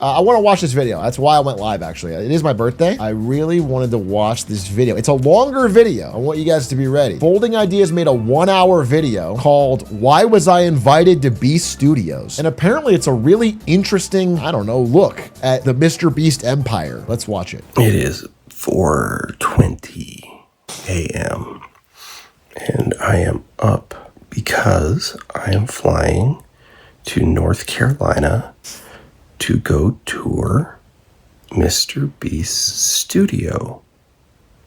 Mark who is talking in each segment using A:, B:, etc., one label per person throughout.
A: I want to watch this video. That's why I went live, actually. It is my birthday. I really wanted to watch this video. It's a longer video. I want you guys to be ready. Folding Ideas made a 1-hour video called Why Was I Invited to Beast Studios? And apparently it's a really interesting, I don't know, look at the MrBeast empire. Let's watch it.
B: It is 4:20 a.m. and I am up because I am flying to North Carolina to go tour MrBeast's studio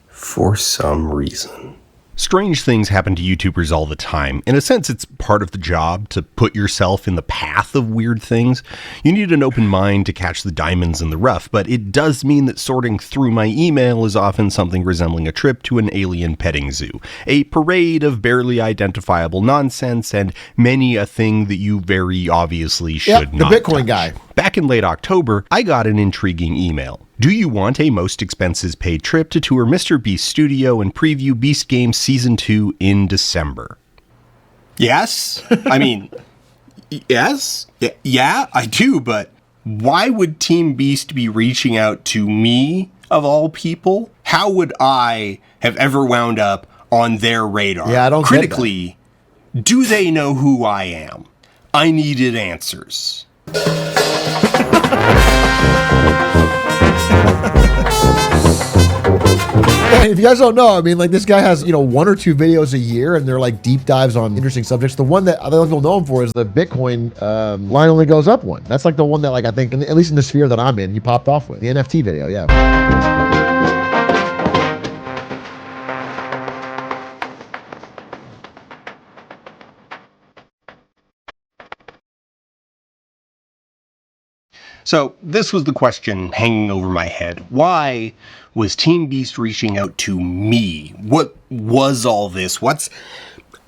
B: for some reason.
C: Strange things happen to YouTubers all the time. In a sense, it's part of the job to put yourself in the path of weird things. You need an open mind to catch the diamonds in the rough, but it does mean that sorting through my email is often something resembling a trip to an alien petting zoo, a parade of barely identifiable nonsense, and many a thing that you very obviously should not
A: the Bitcoin
C: touch.
A: guy.
C: Back in late October, I got an intriguing email. Do you want a most expenses paid trip to tour MrBeast Studio and preview Beast Games Season 2 in December?
B: Yes. I mean, yes. Yeah, I do, but why would Team Beast be reaching out to me, of all people? How would I have ever wound up on their radar?
A: Yeah, I don't
B: Critically, do they know who I am? I needed answers.
A: If you guys don't know, I mean, like, this guy has, 1 or 2 videos a year, and they're like deep dives on interesting subjects. The one that other people know him for is the Bitcoin line only goes up one. That's like the one that, like, I think, at least in the sphere that I'm in, he popped off with. The NFT video, yeah.
B: So this was the question hanging over my head. Why was Team Beast reaching out to me? What was all this? What's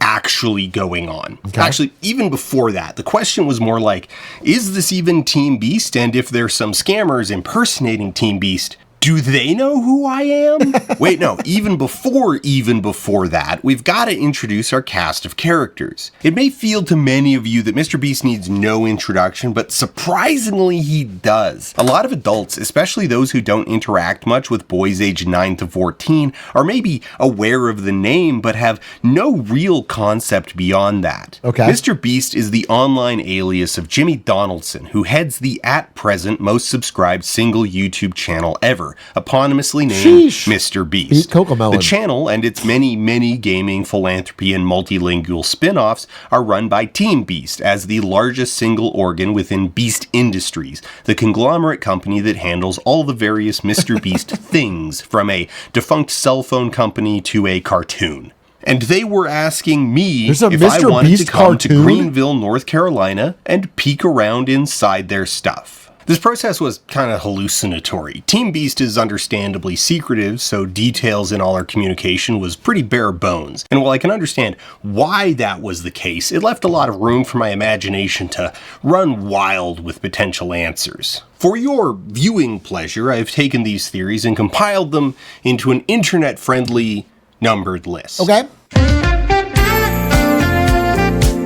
B: actually going on? Okay. Actually, even before that, the question was more like, is this even Team Beast? And if there's some scammers impersonating Team Beast, do they know who I am? Wait, no, even before that, we've got to introduce our cast of characters. It may feel to many of you that MrBeast needs no introduction, but surprisingly he does. A lot of adults, especially those who don't interact much with boys aged 9 to 14, are maybe aware of the name, but have no real concept beyond that.
A: Okay.
B: MrBeast is the online alias of Jimmy Donaldson, who heads the at present most subscribed single YouTube channel ever, eponymously named MrBeast.
A: Eat Cocomelon.
B: The channel and its many, many gaming, philanthropy, and multilingual spin-offs are run by Team Beast as the largest single organ within Beast Industries, the conglomerate company that handles all the various MrBeast things, from a defunct cell phone company to a cartoon. And they were asking me if I wanted to come to Greenville, North Carolina, and peek around inside their stuff. This process was kind of hallucinatory. Team Beast is understandably secretive, so details in all our communication was pretty bare bones. And while I can understand why that was the case, it left a lot of room for my imagination to run wild with potential answers. For your viewing pleasure, I've taken these theories and compiled them into an internet-friendly numbered list.
A: Okay.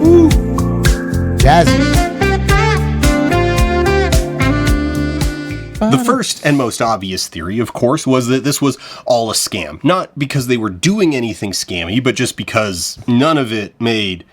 A: Ooh. Jazzy.
B: The first and most obvious theory, of course, was that this was all a scam. Not because they were doing anything scammy, but just because none of it made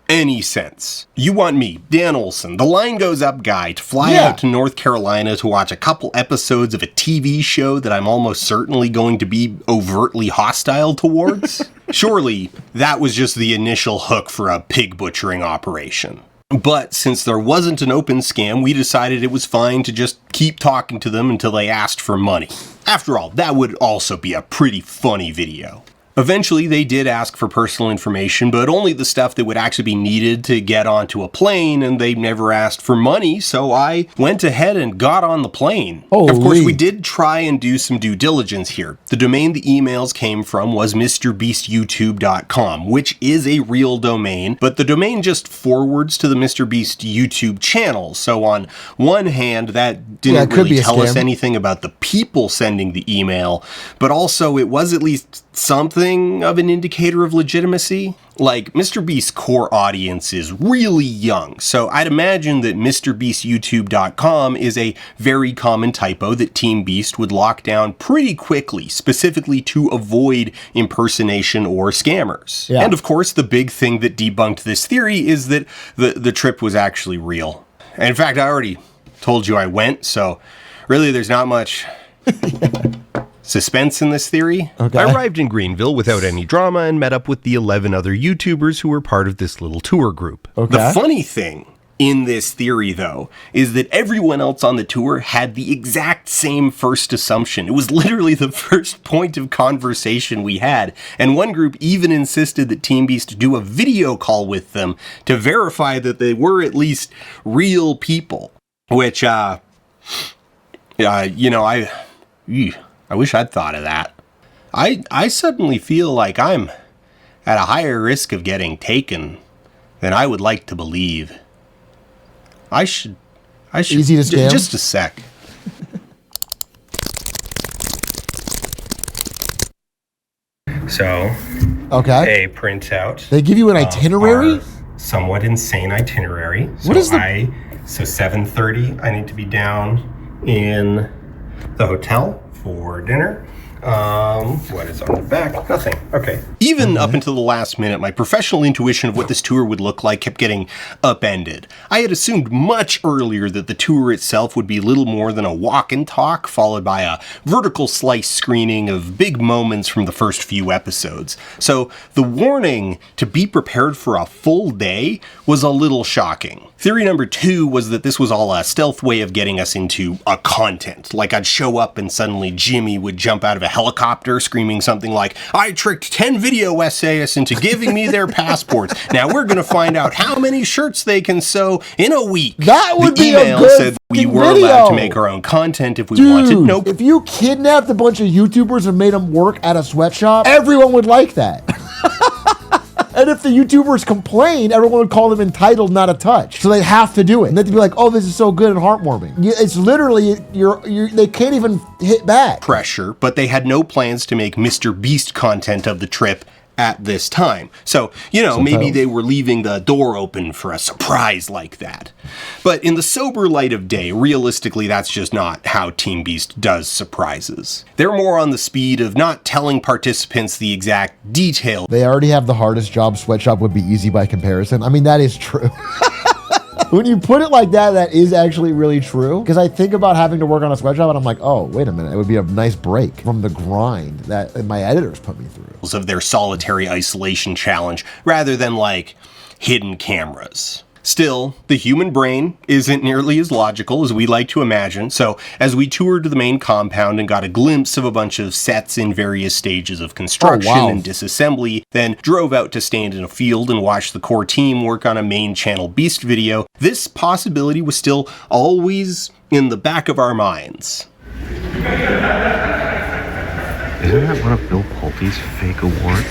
B: any sense. You want me, Dan Olson, the line goes up guy, to fly out to North Carolina to watch a couple episodes of a TV show that I'm almost certainly going to be overtly hostile towards? Surely that was just the initial hook for a pig butchering operation. But since there wasn't an open scam, we decided it was fine to just keep talking to them until they asked for money. After all, that would also be a pretty funny video. Eventually, they did ask for personal information, but only the stuff that would actually be needed to get onto a plane, and they never asked for money, so I went ahead and got on the plane.
A: Holy.
B: Of course, we did try and do some due diligence here. The domain the emails came from was MrBeastYouTube.com, which is a real domain, but the domain just forwards to the MrBeast YouTube channel, so on one hand, that didn't really tell us anything about the people sending the email, but also it was at least something of an indicator of legitimacy? Like, MrBeast's core audience is really young, so I'd imagine that MrBeastYouTube.com is a very common typo that Team Beast would lock down pretty quickly, specifically to avoid impersonation or scammers.
A: Yeah.
B: And of course, the big thing that debunked this theory is that the trip was actually real. And in fact, I already told you I went, so really there's not much suspense in this theory.
A: Okay.
C: I arrived in Greenville without any drama and met up with the 11 other YouTubers who were part of this little tour group.
A: Okay.
B: The funny thing in this theory, though, is that everyone else on the tour had the exact same first assumption. It was literally the first point of conversation we had, and one group even insisted that Team Beast do a video call with them to verify that they were at least real people. Which, I wish I'd thought of that. I suddenly feel like I'm at a higher risk of getting taken than I would like to believe. I should
A: Easy to scam?
B: Just a sec. So,
A: Okay.
B: a printout.
A: They give you an itinerary?
B: Our somewhat insane itinerary.
A: What is
B: So 7:30, I need to be down in the hotel for dinner. What is on the back? Nothing. Okay. Even up until the last minute, my professional intuition of what this tour would look like kept getting upended. I had assumed much earlier that the tour itself would be little more than a walk and talk, followed by a vertical slice screening of big moments from the first few episodes. So the warning to be prepared for a full day was a little shocking. Theory number 2 was that this was all a stealth way of getting us into a content. Like I'd show up and suddenly Jimmy would jump out of a helicopter screaming something like, "I tricked 10 video essayists into giving me their passports. Now we're going to find out how many shirts they can sew in a week."
A: That would
B: the
A: be a
B: email
A: good
B: said we
A: fucking
B: were
A: video.
B: allowed to make our own content if we
A: Dude,
B: wanted. Nope.
A: if you kidnapped a bunch of YouTubers and made them work at a sweatshop, everyone would like that. And if the YouTubers complain, everyone would call them entitled, not a touch. So they have to do it. And then they'd be like, "Oh, this is so good and heartwarming." It's literally, they can't even hit back.
B: Pressure, but they had no plans to make MrBeast content of the trip at this time. So, maybe they were leaving the door open for a surprise like that. But in the sober light of day, realistically, that's just not how Team Beast does surprises. They're more on the speed of not telling participants the exact detail.
A: They already have the hardest job. Sweatshop would be easy by comparison. I mean, that is true. When you put it like that, that is actually really true. Because I think about having to work on a sweatshop and I'm like, oh, wait a minute. It would be a nice break from the grind that my editors put me through.
B: Of their solitary isolation challenge rather than like hidden cameras. Still, the human brain isn't nearly as logical as we like to imagine, so as we toured the main compound and got a glimpse of a bunch of sets in various stages of construction and disassembly, then drove out to stand in a field and watch the core team work on a main channel Beast video, this possibility was still always in the back of our minds.
D: Isn't that one of Bill Pulte's fake awards?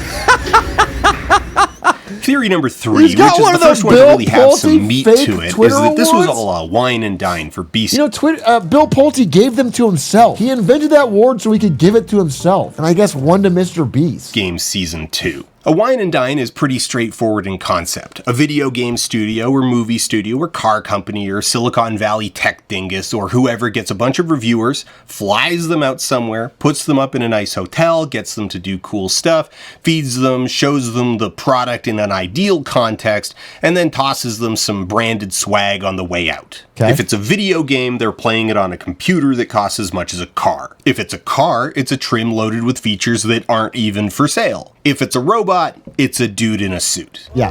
B: Theory number 3, which is the first one to really have some meat to it, is that this was all a wine and dine for Beast.
A: Bill Pulte gave them to himself. He invented that award so he could give it to himself. And I guess one to Mr. Beast.
B: Games Season 2. A wine and dine is pretty straightforward in concept. A video game studio or movie studio or car company or Silicon Valley tech dingus or whoever gets a bunch of reviewers, flies them out somewhere, puts them up in a nice hotel, gets them to do cool stuff, feeds them, shows them the product in an ideal context, and then tosses them some branded swag on the way out.
A: Okay.
B: If it's a video game, they're playing it on a computer that costs as much as a car. If it's a car, it's a trim loaded with features that aren't even for sale. If it's a robot, it's a dude in a suit.
A: Yeah.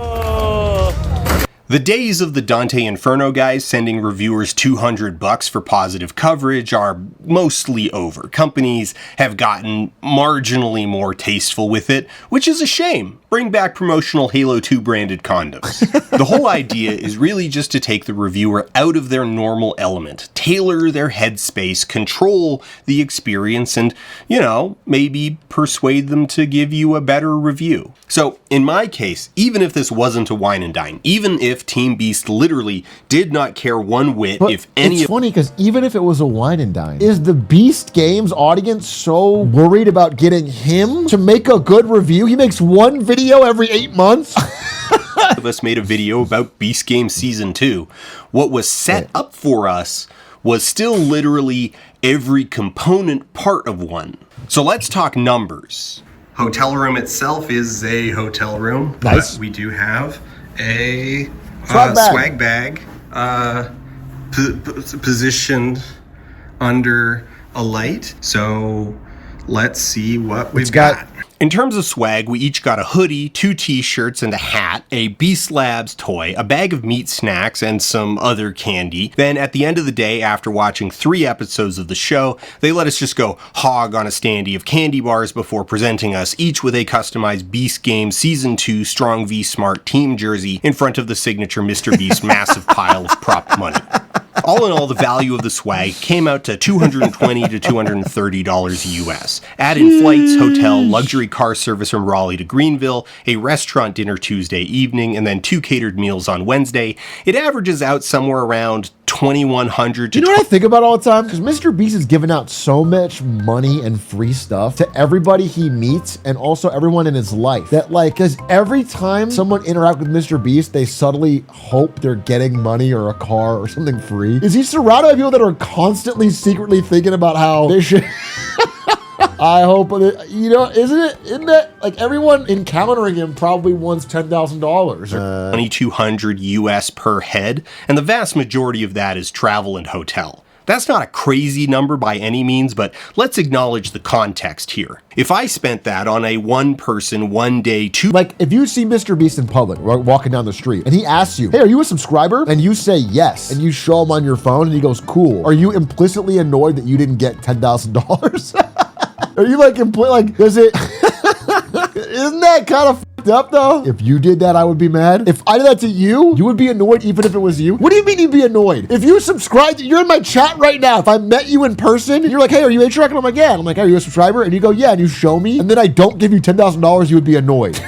B: The days of the Dante Inferno guys sending reviewers $200 for positive coverage are mostly over. Companies have gotten marginally more tasteful with it, which is a shame. Bring back promotional Halo 2 branded condoms. The whole idea is really just to take the reviewer out of their normal element, tailor their headspace, control the experience, and, maybe persuade them to give you a better review. So, in my case, even if this wasn't a wine and dine, even if if Team Beast literally did not care one whit
A: But
B: if any
A: it's
B: of
A: funny because even if it was a wine and dine, is the Beast Games audience so worried about getting him to make a good review? He makes one video every 8 months.
B: of us made a video about Beast Game Season 2. What was set up for us was still literally every component part of one. So let's talk numbers. Hotel room itself is a hotel room.
A: Nice.
B: But we do have a
A: Swag bag.
B: swag bag positioned under a light. So let's see what we've got. In terms of swag, we each got a hoodie, 2 t-shirts, and a hat, a Beast Labs toy, a bag of meat snacks, and some other candy. Then at the end of the day, after watching 3 episodes of the show, they let us just go hog on a standee of candy bars before presenting us each with a customized Beast Game Season 2 Strong V Smart team jersey in front of the signature MrBeast massive pile of prop money. All in all, the value of the swag came out to $220 to $230 US. Add in flights, hotel, luxury car service from Raleigh to Greenville, a restaurant dinner Tuesday evening, and then 2 catered meals on Wednesday. It averages out somewhere around $2,100 to
A: You know what I think about all the time? Because MrBeast is giving out so much money and free stuff to everybody he meets and also everyone in his life. That like, because every time someone interacts with MrBeast, they subtly hope they're getting money or a car or something free. Is he surrounded by people that are constantly secretly thinking about how they should... I hope, you know, isn't that like everyone encountering him probably wants $10,000 or
B: $2,200 US per head, and the vast majority of that is travel and hotel. That's not a crazy number by any means, but let's acknowledge the context here. If I spent that on a one-person, one-day,
A: like if you see MrBeast in public walking down the street and he asks you, hey, are you a subscriber? And you say yes, and you show him on your phone and he goes, cool. Are you implicitly annoyed that you didn't get $10,000? Are you like, does it, isn't that kind of fucked up though? If you did that, I would be mad. If I did that to you, you would be annoyed even if it was you? What do you mean you'd be annoyed? If you subscribed, you're in my chat right now. If I met you in person, and you're like, hey, are you Atrioc? And I'm like, yeah. And I'm like, hey, are you a subscriber? And you go, yeah, and you show me, and then I don't give you $10,000, you would be annoyed.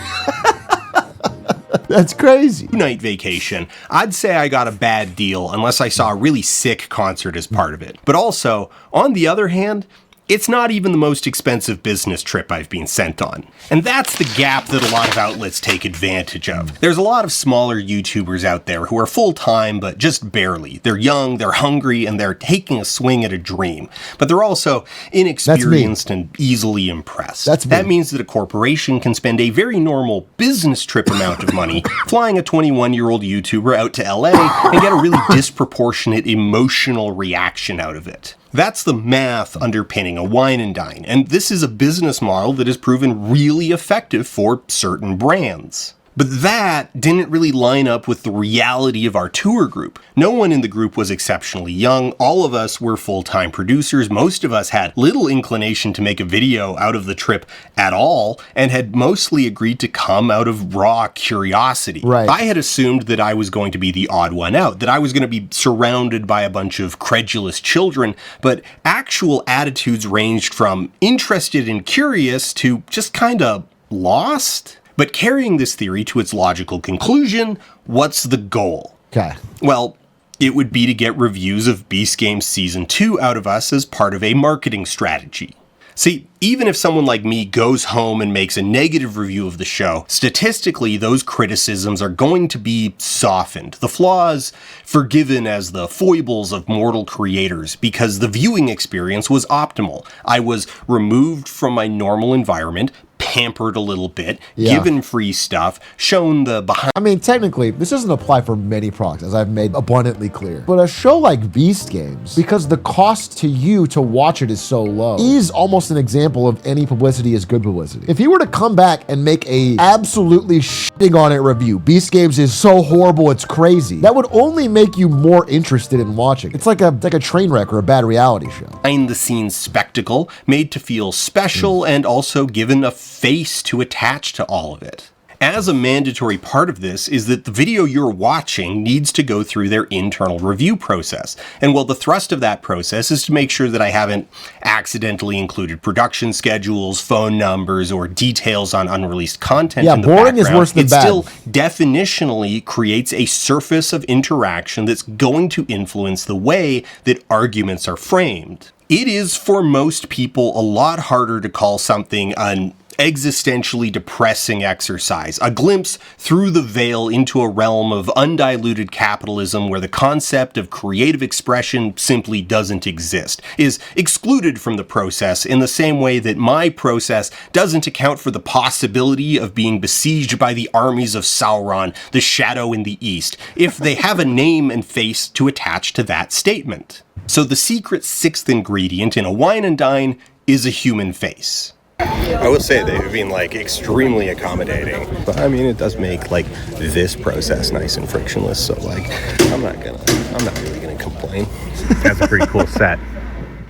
A: That's crazy.
B: 2-night vacation. I'd say I got a bad deal unless I saw a really sick concert as part of it. But also, on the other hand, it's not even the most expensive business trip I've been sent on. And that's the gap that a lot of outlets take advantage of. There's a lot of smaller YouTubers out there who are full-time, but just barely. They're young, they're hungry, and they're taking a swing at a dream. But they're also inexperienced and easily impressed. That means that a corporation can spend a very normal business trip amount of money flying a 21-year-old YouTuber out to LA and get a really disproportionate emotional reaction out of it. That's the math underpinning a wine and dine, and this is a business model that has proven really effective for certain brands. But that didn't really line up with the reality of our tour group. No one in the group was exceptionally young. All of us were full-time producers. Most of us had little inclination to make a video out of the trip at all, and had mostly agreed to come out of raw curiosity.
A: Right.
B: I had assumed that I was going to be the odd one out, that I was going to be surrounded by a bunch of credulous children, but actual attitudes ranged from interested and curious to just kind of lost. But carrying this theory to its logical conclusion, what's the goal?
A: Okay.
B: Well, it would be to get reviews of Beast Game Season 2 out of us as part of a marketing strategy. See, even if someone like me goes home and makes a negative review of the show, statistically, those criticisms are going to be softened, the flaws forgiven as the foibles of mortal creators, because the viewing experience was optimal. I was removed from my normal environment, pampered a little bit, given free stuff, shown the behind.
A: I mean, technically, this doesn't apply for many products, as I've made abundantly clear. But a show like Beast Games, because the cost to you to watch it is so low, is almost an example of any publicity is good publicity. If he were to come back and make a absolutely shitting on it review, Beast Games is so horrible, it's crazy, that would only make you more interested in watching. It's like a train wreck or a bad reality show.
B: Behind-the-scenes spectacle, made to feel special and also given a face to attach to all of it. as a mandatory part of this is that the video you're watching needs to go through their internal review process. And well, the thrust of that process is to make sure that I haven't accidentally included production schedules, phone numbers, or details on unreleased content in the
A: boring
B: background.
A: is worse than
B: it
A: bad.
B: still definitionally creates a surface of interaction that's going to influence the way that arguments are framed. It is, for most people, a lot harder to call something an existentially depressing exercise, a glimpse through the veil into a realm of undiluted capitalism where the concept of creative expression simply doesn't exist, is excluded from the process in the same way that my process doesn't account for the possibility of being besieged by the armies of Sauron, the Shadow in the East, if they have a name and face to attach to that statement. So the secret sixth ingredient in a wine and dine is a human face. I will say they've been extremely accommodating, but I mean it does make this process nice and frictionless. So I'm not really gonna complain.
D: That's a pretty cool set.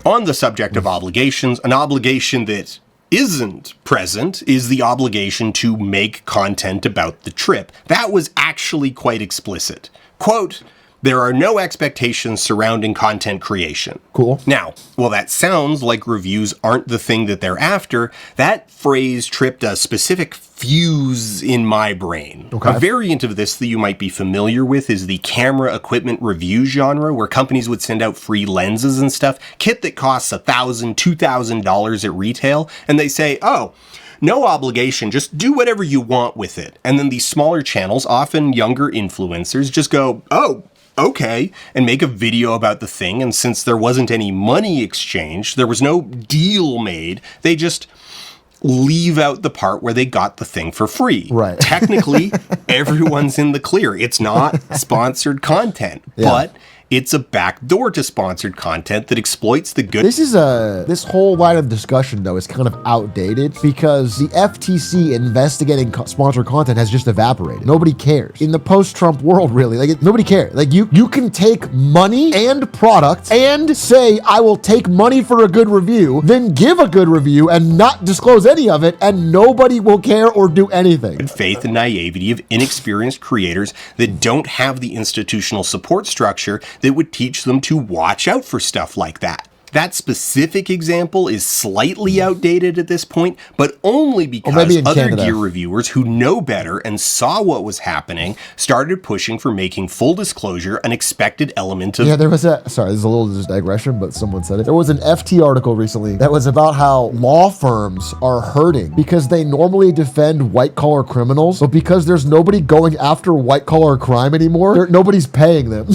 B: On the subject of obligations, an obligation that isn't present is the obligation to make content about the trip. That was actually quite explicit. Quote, "There are no expectations surrounding content creation."
A: Cool.
B: Now, while that sounds like reviews aren't the thing that they're after, that phrase tripped a specific fuse in my brain.
A: Okay.
B: A variant of this that you might be familiar with is the camera equipment review genre, where companies would send out free lenses and stuff, kit that costs $1,000, $2,000 at retail, and they say, oh, no obligation, just do whatever you want with it. And then these smaller channels, often younger influencers, just go, oh, okay, and make a video about the thing. And since there wasn't any money exchanged, there was no deal made, they just leave out the part where they got the thing for free.
A: Right.
B: Technically, everyone's in the clear. It's not sponsored content, but it's a backdoor to sponsored content that exploits the good.
A: This whole line of discussion though is kind of outdated because the FTC investigating sponsored content has just evaporated. Nobody cares. In the post-Trump world, really, nobody cares. You can take money and product and say, I will take money for a good review, then give a good review and not disclose any of it, and nobody will care or do anything.
B: Faith and naivety of inexperienced creators that don't have the institutional support structure that would teach them to watch out for stuff like that. That specific example is slightly outdated at this point, but only because other
A: Canada.
B: gear reviewers who know better and saw what was happening started pushing for making full disclosure an expected element of...
A: Yeah, there was this is a little digression, but someone said it. There was an FT article recently that was about how law firms are hurting because they normally defend white-collar criminals, but because there's nobody going after white-collar crime anymore, nobody's paying them.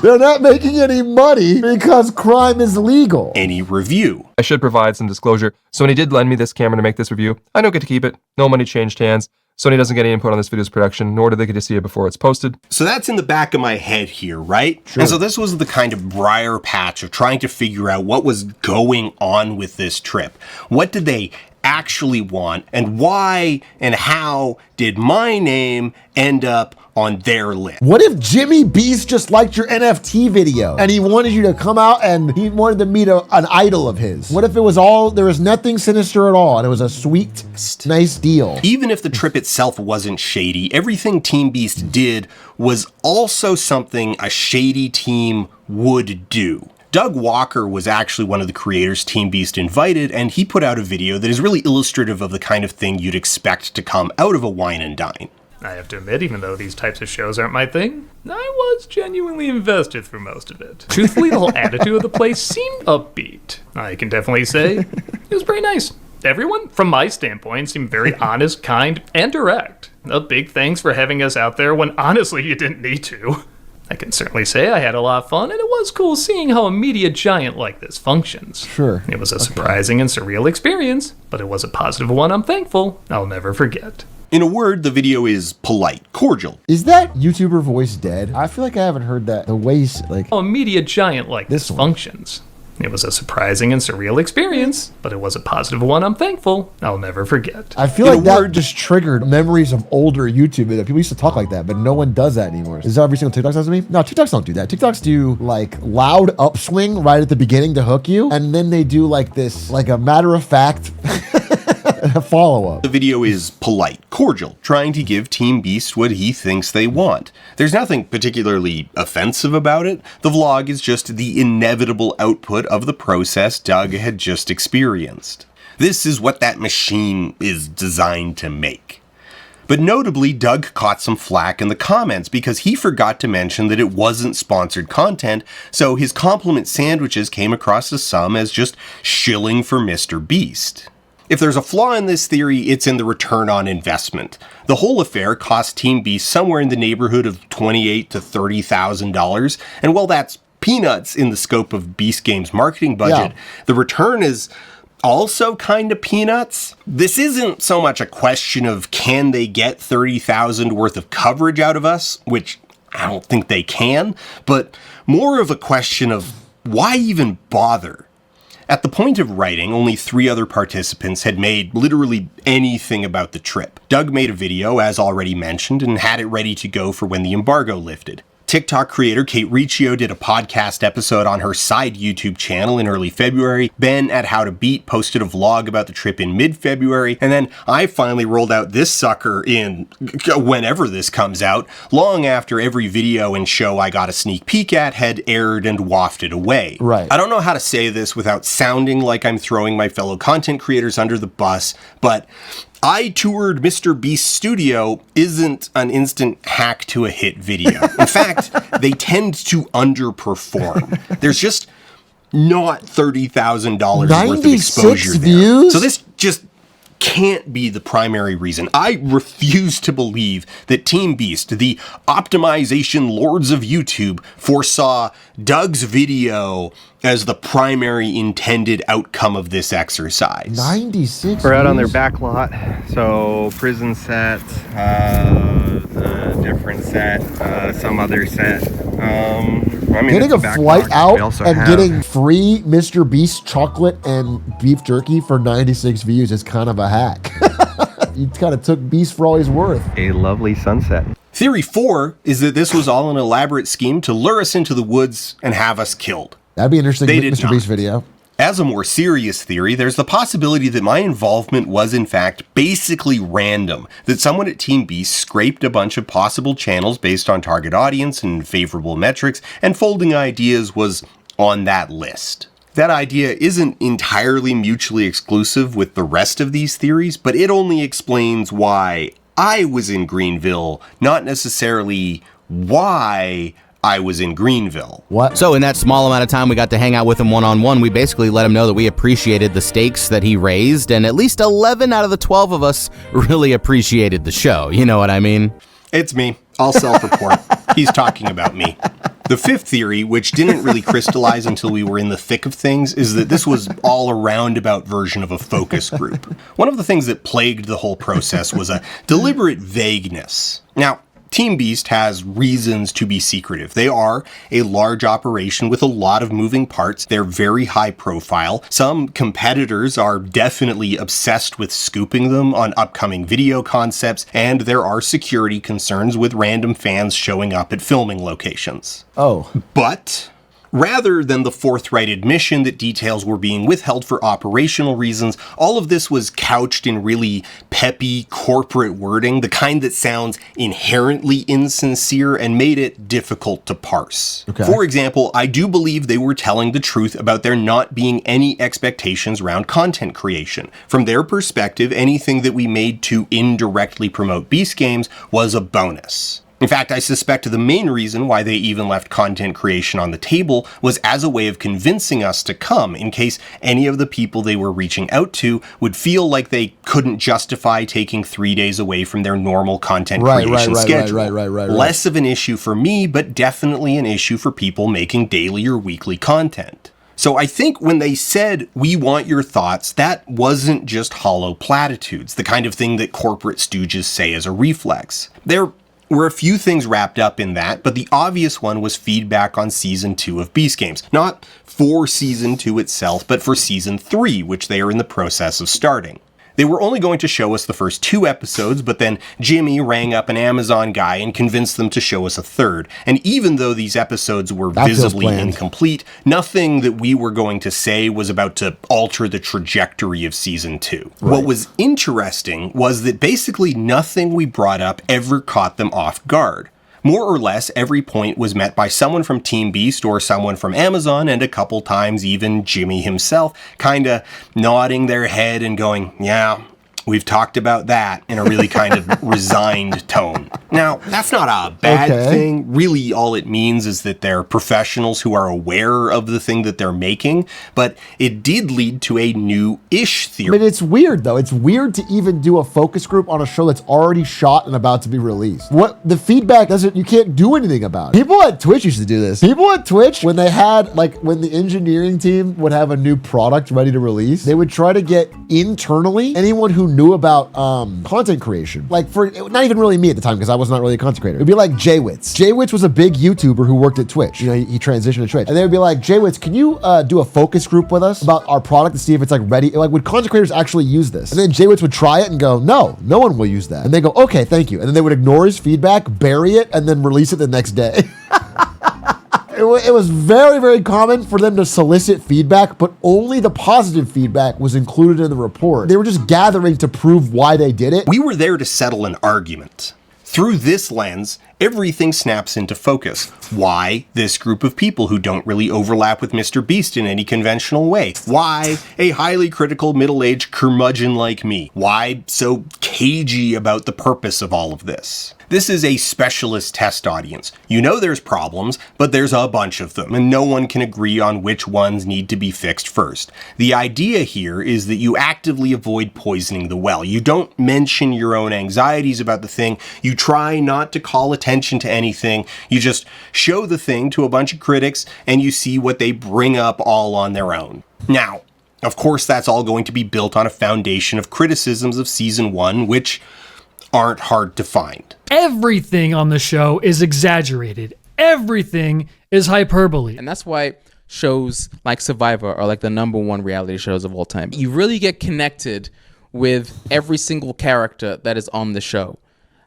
A: They're not making any money because crime is legal.
B: Any review.
E: I should provide some disclosure. Sony did lend me this camera to make this review. I don't get to keep it. No money changed hands. Sony doesn't get any input on this video's production, nor do they get to see it before it's posted.
B: So that's in the back of my head here, right? Sure. And so this was the kind of briar patch of trying to figure out what was going on with this trip. What did they actually want, and why and how did my name end up on their list?
A: What if Jimmy Beast just liked your NFT video and he wanted you to come out and he wanted to meet an idol of his? What if there was nothing sinister at all and it was a sweet, nice deal?
B: Even if the trip itself wasn't shady, everything Team Beast did was also something a shady team would do. Doug Walker was actually one of the creators Team Beast invited, and he put out a video that is really illustrative of the kind of thing you'd expect to come out of a wine and dine.
F: I have to admit, even though these types of shows aren't my thing, I was genuinely invested through most of it. Truthfully, the whole attitude of the place seemed upbeat. I can definitely say it was pretty nice. Everyone, from my standpoint, seemed very honest, kind, and direct. A big thanks for having us out there when honestly you didn't need to. I can certainly say I had a lot of fun, and it was cool seeing how a media giant like this functions.
A: Sure.
F: It was a surprising and surreal experience, but it was a positive one I'm thankful I'll never forget.
B: In a word, the video is polite, cordial.
A: Is that YouTuber voice dead? I feel like I haven't heard that. The way,
F: How a media giant like this
A: one
F: functions. It was a surprising and surreal experience, but it was a positive one I'm thankful I'll never forget.
A: I feel like that just triggered memories of older YouTube videos. People used to talk like that, but no one does that anymore. Is that every single TikTok does to me? No, TikToks don't do that. TikToks do loud upswing right at the beginning to hook you, and then they do this, a matter of fact. Follow-up.
B: The video is polite, cordial, trying to give Team Beast what he thinks they want. There's nothing particularly offensive about it. The vlog is just the inevitable output of the process Doug had just experienced. This is what that machine is designed to make. But notably, Doug caught some flack in the comments because he forgot to mention that it wasn't sponsored content, so his compliment sandwiches came across to some as just shilling for MrBeast. If there's a flaw in this theory, it's in the return on investment. The whole affair cost Team Beast somewhere in the neighborhood of $28,000 to $30,000, and while that's peanuts in the scope of Beast Games' marketing budget, the return is also kind of peanuts. This isn't so much a question of can they get $30,000 worth of coverage out of us, which I don't think they can, but more of a question of why even bother? At the point of writing, only 3 other participants had made literally anything about the trip. Doug made a video, as already mentioned, and had it ready to go for when the embargo lifted. TikTok creator Kate Riccio did a podcast episode on her side YouTube channel in early February. Ben at How to Beat posted a vlog about the trip in mid-February, and then I finally rolled out this sucker in whenever this comes out, long after every video and show I got a sneak peek at had aired and wafted away.
A: Right.
B: I don't know how to say this without sounding like I'm throwing my fellow content creators under the bus, but I toured MrBeast's studio isn't an instant hack to a hit video. In fact, they tend to underperform. There's just not $30,000 worth of exposure there.
A: views?
B: So this just can't be the primary reason. I refuse to believe that Team Beast, the optimization lords of YouTube, foresaw Doug's video as the primary intended outcome of this exercise.
A: 96
D: We're out on their
A: views?
D: back lot, so prison set, a different set, some other set. I mean,
A: Getting
D: it's
A: a
D: back
A: flight
D: lot.
A: out
D: We also
A: and
D: have-
A: getting free MrBeast chocolate and beef jerky for 96 views is kind of a hack. You kind of took Beast for all he's worth.
D: a lovely sunset.
B: Theory 4 is that this was all an elaborate scheme to lure us into the woods and have us killed.
A: That'd be an interesting
B: They did
A: MrBeast
B: not.
A: video.
B: As a more serious theory, there's the possibility that my involvement was in fact basically random, that someone at Team Beast scraped a bunch of possible channels based on target audience and favorable metrics, and Folding Ideas was on that list. That idea isn't entirely mutually exclusive with the rest of these theories, but it only explains why I was in Greenville, not necessarily why I was in Greenville.
A: What?
G: So in that small amount of time we got to hang out with him one-on-one, we basically let him know that we appreciated the stakes that he raised, and at least 11 out of the 12 of us really appreciated the show. You know what I mean?
B: It's me. I'll self-report. He's talking about me. The 5th theory, which didn't really crystallize until we were in the thick of things, is that this was all a roundabout version of a focus group. One of the things that plagued the whole process was a deliberate vagueness. Now, Team Beast has reasons to be secretive. They are a large operation with a lot of moving parts. They're very high profile. Some competitors are definitely obsessed with scooping them on upcoming video concepts, and there are security concerns with random fans showing up at filming locations.
A: Oh.
B: But rather than the forthright admission that details were being withheld for operational reasons, all of this was couched in really peppy corporate wording, the kind that sounds inherently insincere and made it difficult to parse.
A: Okay.
B: For example, I do believe they were telling the truth about there not being any expectations around content creation. From their perspective, anything that we made to indirectly promote Beast Games was a bonus. In fact, I suspect the main reason why they even left content creation on the table was as a way of convincing us to come in case any of the people they were reaching out to would feel like they couldn't justify taking 3 days away from their normal content creation schedule.
A: Right.
B: Less of an issue for me, but definitely an issue for people making daily or weekly content. So I think when they said, "We want your thoughts," that wasn't just hollow platitudes, the kind of thing that corporate stooges say as a reflex. There were a few things wrapped up in that, but the obvious one was feedback on Season 2 of Beast Games. Not for Season 2 itself, but for Season 3, which they are in the process of starting. They were only going to show us the first 2 episodes, but then Jimmy rang up an Amazon guy and convinced them to show us a third. And even though these episodes were visibly incomplete, nothing that we were going to say was about to alter the trajectory of season 2. Right. What was interesting was that basically nothing we brought up ever caught them off guard. More or less, every point was met by someone from Team Beast or someone from Amazon, and a couple times even Jimmy himself kinda nodding their head and going, yeah, we've talked about that, in a really kind of resigned tone. Now, that's not a bad thing. Really, all it means is that they're professionals who are aware of the thing that they're making, but it did lead to a new-ish theory.
A: I mean, it's weird, though. It's weird to even do a focus group on a show that's already shot and about to be released. What the feedback doesn't, you can't do anything about it. People at Twitch used to do this. People at Twitch, when they had, like, when the engineering team would have a new product ready to release, they would try to get internally anyone who knew about content creation. Like, for not even really me at the time, because I was not really a content creator. It'd be like Jaywitz. Jaywitz was a big YouTuber who worked at Twitch. You know, he transitioned to Twitch. And they would be like, Jaywitz, can you do a focus group with us about our product to see if it's like ready? Like, would content creators actually use this? And then Jaywitz would try it and go, no one will use that. And they go, okay, thank you. And then they would ignore his feedback, bury it, and then release it the next day. It was very, very common for them to solicit feedback, but only the positive feedback was included in the report. They were just gathering to prove why they did it.
B: We were there to settle an argument. Through this lens, everything snaps into focus. Why this group of people who don't really overlap with MrBeast in any conventional way? Why a highly critical middle-aged curmudgeon like me? Why so cagey about the purpose of all of this? This is a specialist test audience. You know there's problems, but there's a bunch of them, and no one can agree on which ones need to be fixed first. The idea here is that you actively avoid poisoning the well. You don't mention your own anxieties about the thing. You try not to call attention to anything. You just show the thing to a bunch of critics, and you see what they bring up all on their own. Now, of course, that's all going to be built on a foundation of criticisms of season 1, which aren't hard to find.
H: Everything on the show is exaggerated. Everything is hyperbole.
I: And that's why shows like Survivor are like the #1 reality shows of all time. You really get connected with every single character that is on the show.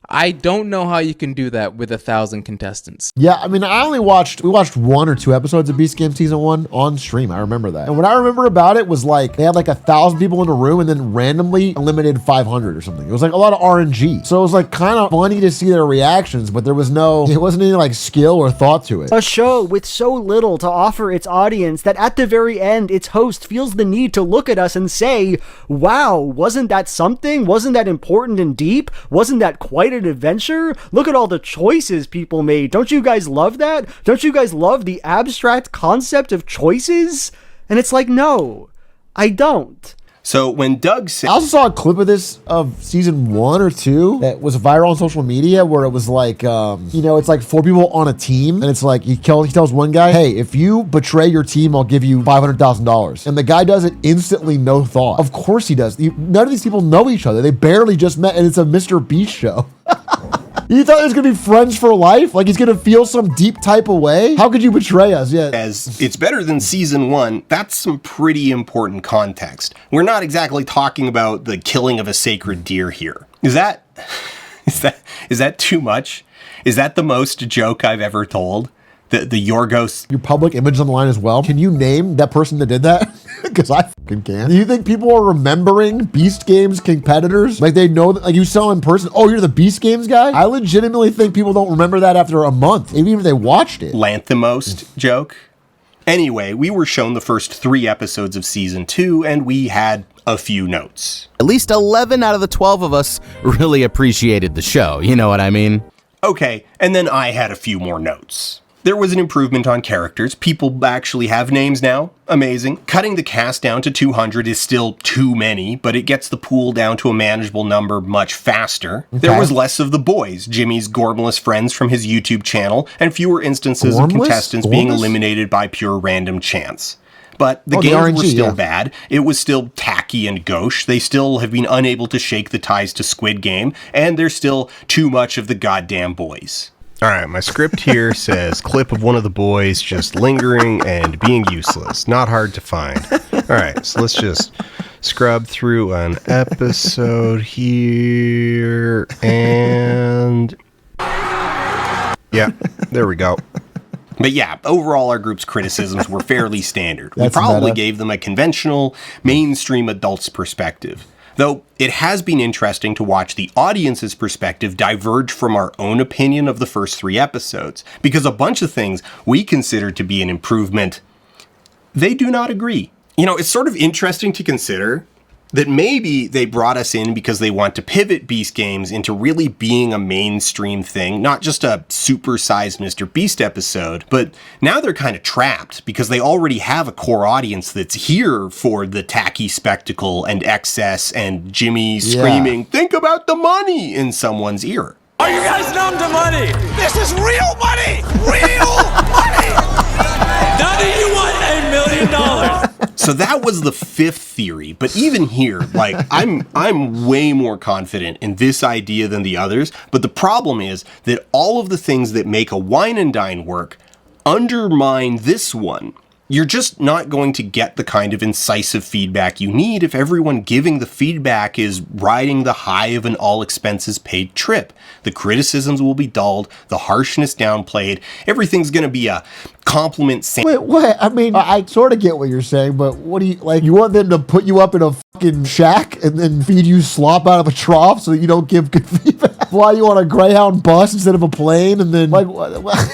I: I don't know how you can do that with 1,000 contestants.
A: Yeah, I mean, we watched 1 or 2 episodes of Beast Game Season 1 on stream. I remember that. And what I remember about it was like, they had like 1,000 people in a room and then randomly eliminated 500 or something. It was like a lot of RNG. So it was like kind of funny to see their reactions, but it wasn't any like skill or thought to it.
J: A show with so little to offer its audience that at the very end, its host feels the need to look at us and say, wow, wasn't that something? Wasn't that important and deep? Wasn't that quite an adventure? Look at all the choices people made. Don't you guys love that? Don't you guys love the abstract concept of choices? And it's like, no, I don't.
B: So when Doug said...
A: I also saw a clip of this of season 1 or 2 that was viral on social media where it was like, it's like 4 people on a team. And it's like, he tells one guy, hey, if you betray your team, I'll give you $500,000. And the guy does it instantly, no thought. Of course he does. None of these people know each other. They barely just met, and it's a MrBeast show. You thought it was going to be friends for life? Like he's going to feel some deep type of way? How could you betray us? Yeah.
B: As it's better than season 1, that's some pretty important context. We're not exactly talking about the killing of a sacred deer here. Is that too much? Is that the most joke I've ever told? The Yorgos.
A: Your public image on the line as well. Can you name that person that did that? Because I fucking can. Do you think people are remembering Beast Games competitors? Like they know that, like you saw in person, oh, you're the Beast Games guy? I legitimately think people don't remember that after a month, even if they watched it.
B: Lanthimos joke. Anyway, we were shown the first 3 episodes of season 2, and we had a few notes.
G: At least 11 out of the 12 of us really appreciated the show. You know what I mean?
B: Okay, and then I had a few more notes. There was an improvement on characters. People actually have names now. Amazing. Cutting the cast down to 200 is still too many, but it gets the pool down to a manageable number much faster. Okay. There was less of the boys, Jimmy's gormless friends from his YouTube channel, and fewer instances of contestants being eliminated by pure random chance. But the games were still bad. It was still tacky and gauche. They still have been unable to shake the ties to Squid Game, and there's still too much of the goddamn boys.
C: All right, my script here says clip of one of the boys just lingering and being useless. Not hard to find. All right, so let's just scrub through an episode here, and yeah, there we go.
B: But yeah, overall, our group's criticisms were fairly standard. We
A: That's
B: probably
A: meta.
B: gave them a conventional, mainstream adult's perspective. Though it has been interesting to watch the audience's perspective diverge from our own opinion of the first 3 episodes, because a bunch of things we consider to be an improvement, they do not agree. You know, it's sort of interesting to consider that maybe they brought us in because they want to pivot Beast Games into really being a mainstream thing, not just a supersized MrBeast episode, but now they're kind of trapped because they already have a core audience that's here for the tacky spectacle and excess and Jimmy screaming, "Think about the money," in someone's ear.
K: Are you guys numb to money? This is real money! Real money! None of you want $1 million.
B: So that was the 5th theory, but even here, like, I'm way more confident in this idea than the others, but the problem is that all of the things that make a wine and dine work undermine this one. You're just not going to get the kind of incisive feedback you need if everyone giving the feedback is riding the high of an all-expenses-paid trip. The criticisms will be dulled, the harshness downplayed, everything's going to be a compliment
A: Wait, what? I mean, I sort of get what you're saying, but what do you, like, you want them to put you up in a fucking shack and then feed you slop out of a trough so that you don't give good feedback? Fly you on a Greyhound bus instead of a plane and then, like, what?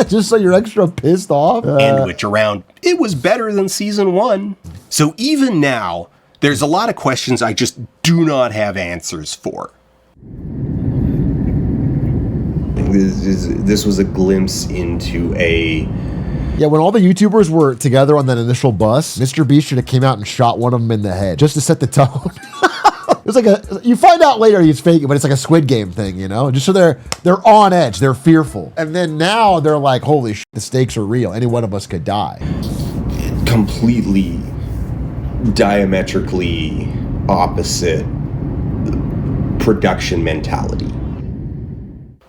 A: Just so you're extra pissed off?
B: Sandwich around, it was better than season 1. So even now, there's a lot of questions I just do not have answers for. This was a glimpse into a...
A: Yeah, when all the YouTubers were together on that initial bus, MrBeast should have came out and shot one of them in the head just to set the tone. It's like you find out later he's faking, but it's like a Squid Game thing, you know? Just so they're on edge, they're fearful. And then now they're like, holy shit, the stakes are real. Any one of us could die.
B: Completely diametrically opposite production mentality.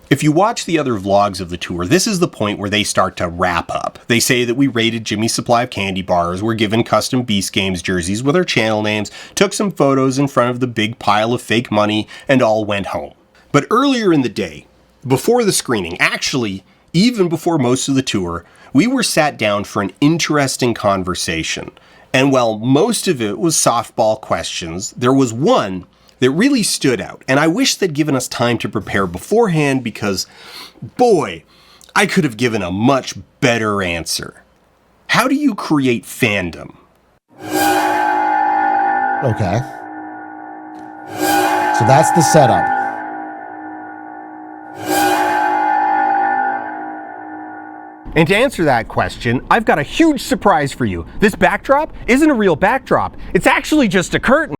B: If you watch the other vlogs of the tour, this is the point where they start to wrap up. They say that we raided Jimmy's supply of candy bars, were given custom Beast Games jerseys with our channel names, took some photos in front of the big pile of fake money, and all went home. But earlier in the day, before the screening, actually, even before most of the tour, we were sat down for an interesting conversation. And while most of it was softball questions, there was one that really stood out, and I wish they'd given us time to prepare beforehand because, boy, I could have given a much better answer. How do you create fandom?
A: Okay. So that's the setup.
L: And to answer that question, I've got a huge surprise for you. This backdrop isn't a real backdrop. It's actually just a curtain.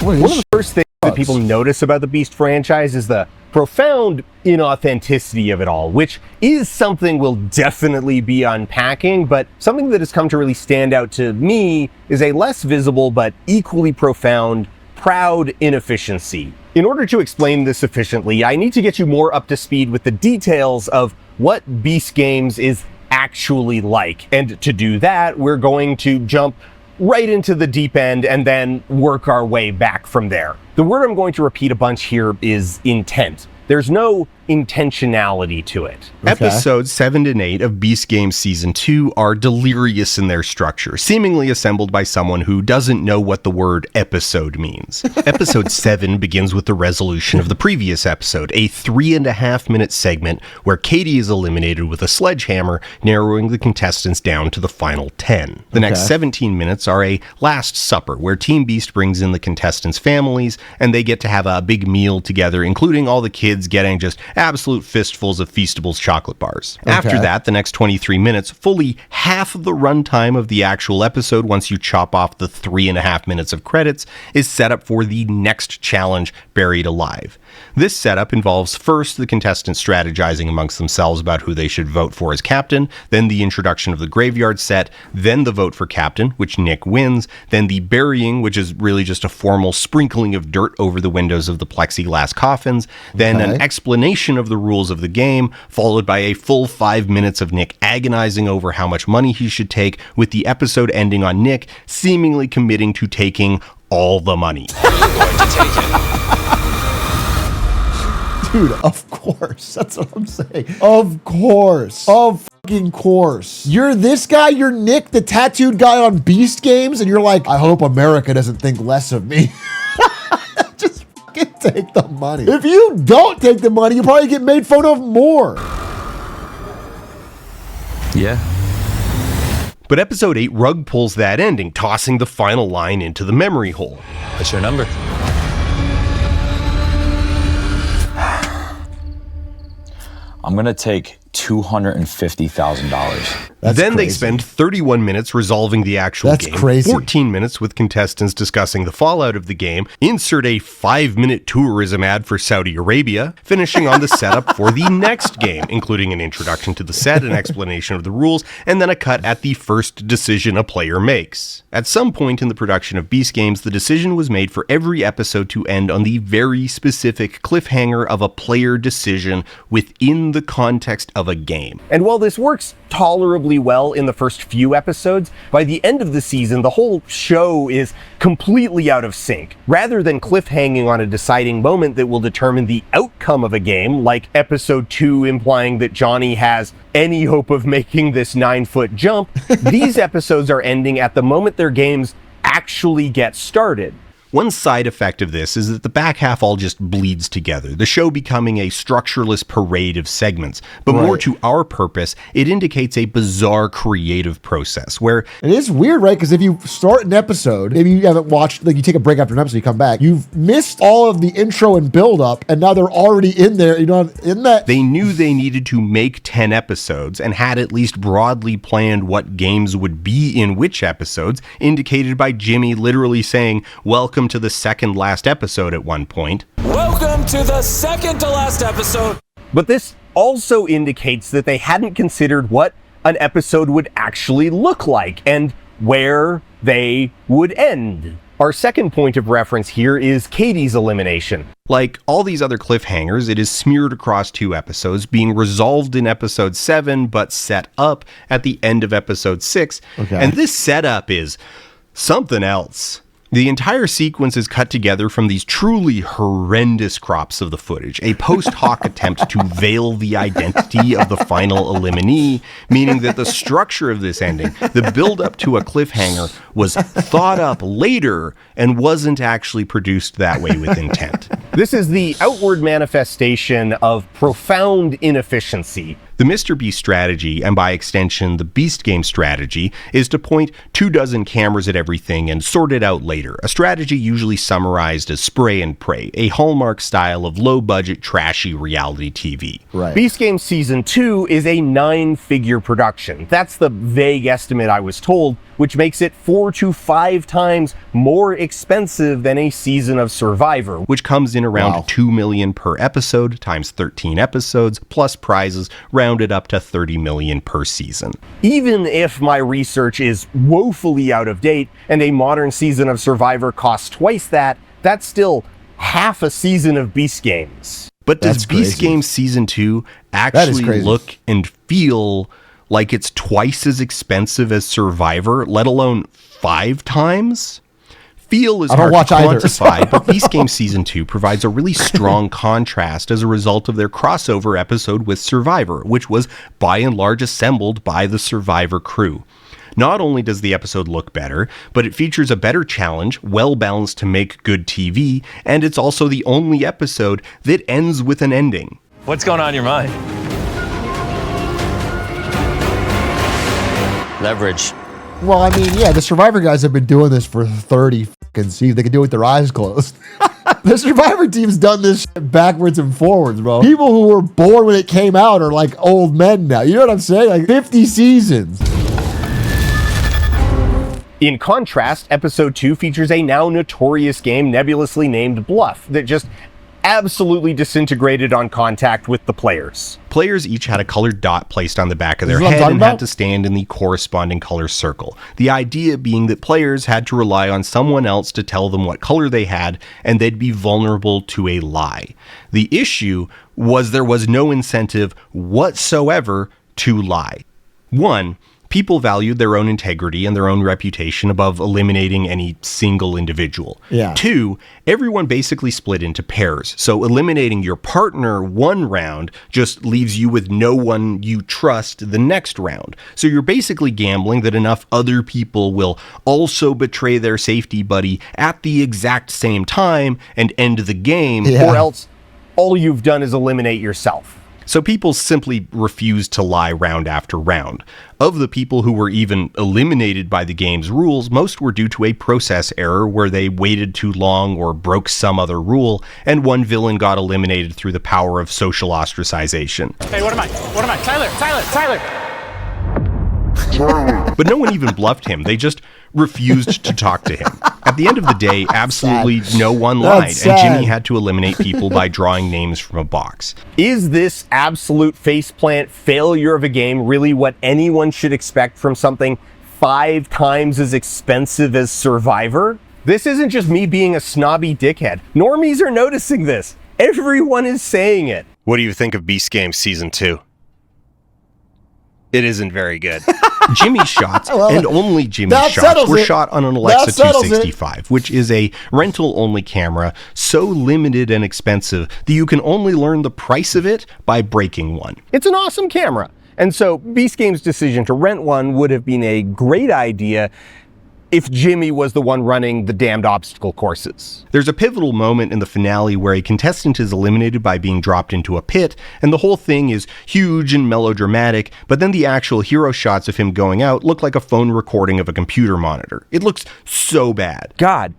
L: One of the first things that people notice about the Beast franchise is the profound inauthenticity of it all, which is something we'll definitely be unpacking, but something that has come to really stand out to me is a less visible but equally profound, proud inefficiency. In order to explain this efficiently, I need to get you more up to speed with the details of what Beast Games is actually like. And to do that, we're going to jump right into the deep end and then work our way back from there. The word I'm going to repeat a bunch here is intent. There's no intentionality to it.
C: Okay. Episodes 7 and 8 of Beast Games Season 2 are delirious in their structure, seemingly assembled by someone who doesn't know what the word episode means. Episode 7 begins with the resolution of the previous episode, a 3.5-minute segment where Katie is eliminated with a sledgehammer, narrowing the contestants down to the final 10. The next 17 minutes are a last supper, where Team Beast brings in the contestants' families, and they get to have a big meal together, including all the kids kids getting just absolute fistfuls of Feastables chocolate bars. After that, the next 23 minutes, fully half of the runtime of the actual episode, once you chop off the 3.5 minutes of credits, is set up for the next challenge, Buried Alive. This setup involves first the contestants strategizing amongst themselves about who they should vote for as captain, then the introduction of the graveyard set, then the vote for captain, which Nick wins, then the burying, which is really just a formal sprinkling of dirt over the windows of the plexiglass coffins, then an explanation of the rules of the game, followed by a full 5 minutes of Nick agonizing over how much money he should take, with the episode ending on Nick seemingly committing to taking all the money.
K: Are you going to take it?
A: Dude, of course. That's what I'm saying. Of course. Of fucking course. You're this guy, you're Nick, the tattooed guy on Beast Games, and you're like, I hope America doesn't think less of me. Just fucking take the money. If you don't take the money, you probably get made fun of more.
C: Yeah. But episode 8 rug pulls that ending, tossing the final line into the memory hole.
K: What's your number?
M: I'm going to take $250,000.
C: Then they spend 31 minutes resolving the actual game,
A: crazy.
C: 14 minutes with contestants discussing the fallout of the game, insert a 5-minute tourism ad for Saudi Arabia, finishing on the setup for the next game, including an introduction to the set, an explanation of the rules, and then a cut at the first decision a player makes. At some point in the production of Beast Games, the decision was made for every episode to end on the very specific cliffhanger of a player decision within the context of a game.
L: And while this works tolerably well in the first few episodes, by the end of the season, the whole show is completely out of sync. Rather than cliffhanging on a deciding moment that will determine the outcome of a game, like episode 2 implying that Johnny has any hope of making this 9-foot jump, these episodes are ending at the moment their games actually get started.
C: One side effect of this is that the back half all just bleeds together, the show becoming a structureless parade of segments. But more to our purpose, it indicates a bizarre creative process where...
A: It is weird, right? Because if you start an episode, maybe you haven't watched, like you take a break after an episode, you come back, you've missed all of the intro and build up, and now they're already in there. You know, isn't that...
C: They knew they needed to make 10 episodes and had at least broadly planned what games would be in which episodes, indicated by Jimmy literally saying, "Welcome to the second last episode" at one point.
K: Welcome to the second to last episode.
L: But this also indicates that they hadn't considered what an episode would actually look like and where they would end. Our second point of reference here is Katie's elimination.
C: Like all these other cliffhangers, it is smeared across 2 episodes, being resolved in episode 7, but set up at the end of episode 6. And this setup is something else. The entire sequence is cut together from these truly horrendous crops of the footage, a post hoc attempt to veil the identity of the final eliminee, meaning that the structure of this ending, the build up to a cliffhanger, was thought up later and wasn't actually produced that way with intent.
L: This is the outward manifestation of profound inefficiency.
C: The MrBeast strategy, and by extension the Beast Game strategy, is to point 24 cameras at everything and sort it out later, a strategy usually summarized as spray and pray, a hallmark style of low-budget, trashy reality TV.
L: Beast Game Season 2 is a 9-figure production. That's the vague estimate I was told, which makes it 4 to 5 times more expensive than a season of Survivor,
C: which comes in around $2 million per episode times 13 episodes, plus prizes, rounded up to $30 million per season.
L: Even if my research is woefully out of date and a modern season of Survivor costs twice that, that's still half a season of Beast Games.
C: But does Beast Games Season 2 actually look and feel like it's twice as expensive as Survivor, let alone 5 times? Feel is hard to quantify, but Beast Games Season 2 provides a really strong contrast as a result of their crossover episode with Survivor, which was by and large assembled by the Survivor crew. Not only does the episode look better, but it features a better challenge, well balanced to make good TV, and it's also the only episode that ends with an ending.
K: What's going on in your mind? Leverage.
A: Well, I mean, yeah, the Survivor guys have been doing this for 30 fucking seasons. They can do it with their eyes closed. The Survivor team's done this shit backwards and forwards, bro. People who were born when it came out are like old men now. You know what I'm saying? Like 50 seasons.
L: In contrast, episode 2 features a now notorious game nebulously named Bluff that just absolutely disintegrated on contact with the players.
C: Players each had a colored dot placed on the back of their
A: This is what I'm
C: head
A: talking
C: and
A: about?
C: had to stand in the corresponding color circle. The idea being that players had to rely on someone else to tell them what color they had, and they'd be vulnerable to a lie. The issue was there was no incentive whatsoever to lie. 1, people valued their own integrity and their own reputation above eliminating any single individual.
A: Yeah.
C: 2, everyone basically split into pairs. So eliminating your partner one round just leaves you with no one you trust the next round. So you're basically gambling that enough other people will also betray their safety buddy at the exact same time and end the game.
A: Yeah.
L: Or else all you've done is eliminate yourself.
C: So people simply refused to lie round after round. Of the people who were even eliminated by the game's rules, most were due to a process error where they waited too long or broke some other rule, and one villain got eliminated through the power of social ostracization.
K: Hey, what am I? Tyler!
C: But no one even bluffed him. They just refused to talk to him. At the end of the day, absolutely no one lied,
A: That's
C: and
A: sad.
C: Jimmy had to eliminate people by drawing names from a box.
L: Is this absolute faceplant failure of a game really what anyone should expect from something 5 times as expensive as Survivor? This isn't just me being a snobby dickhead. Normies are noticing this. Everyone is saying it.
B: What do you think of Beast Games Season 2? It isn't very good.
C: Jimmy's shots,
A: Well,
C: and only Jimmy's
A: that
C: shots,
A: settles
C: were
A: it.
C: shot on an
A: That
C: Alexa
A: settles it.
C: 265, which is a rental-only camera so limited and expensive that you can only learn the price of it by breaking one.
L: It's an awesome camera. And so Beast Game's decision to rent one would have been a great idea if Jimmy was the one running the damned obstacle courses.
C: There's a pivotal moment in the finale where a contestant is eliminated by being dropped into a pit, and the whole thing is huge and melodramatic, but then the actual hero shots of him going out look like a phone recording of a computer monitor. It looks so bad.
L: God,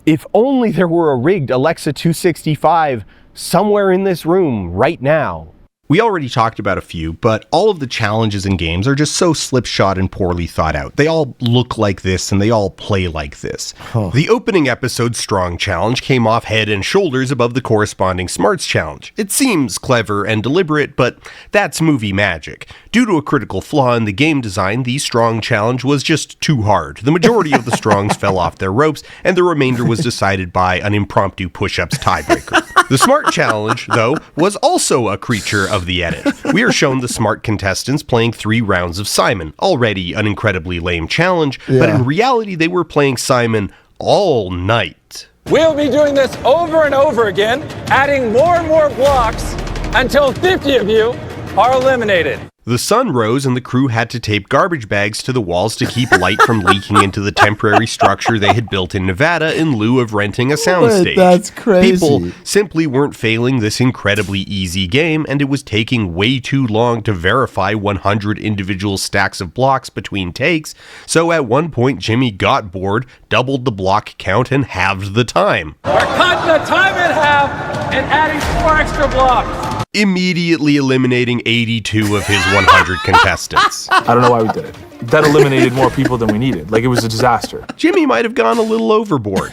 L: if only there were a rigged Alexa 265 somewhere in this room right now.
C: We already talked about a few, but all of the challenges in games are just so slipshod and poorly thought out. They all look like this and they all play like this. The opening episode Strong Challenge came off head and shoulders above the corresponding Smarts Challenge. It seems clever and deliberate, but that's movie magic. Due to a critical flaw in the game design, the Strong Challenge was just too hard. The majority of the Strongs fell off their ropes, and the remainder was decided by an impromptu push-ups tiebreaker. The Smart Challenge, though, was also a creature of the edit. We are shown the smart contestants playing 3 rounds of Simon, already an incredibly lame challenge, but in reality they were playing Simon all night.
K: We'll be doing this over and over again, adding more and more blocks until 50 of you are eliminated.
C: The sun rose and the crew had to tape garbage bags to the walls to keep light from leaking into the temporary structure they had built in Nevada in lieu of renting a soundstage.
A: That's crazy.
C: People simply weren't failing this incredibly easy game, and it was taking way too long to verify 100 individual stacks of blocks between takes, so at one point Jimmy got bored, doubled the block count, and halved the time.
K: We're cutting the time in half and adding 4 extra blocks.
C: Immediately eliminating 82 of his 100 contestants.
N: I don't know why we did it. That eliminated more people than we needed. Like, it was a disaster.
C: Jimmy might have gone a little overboard.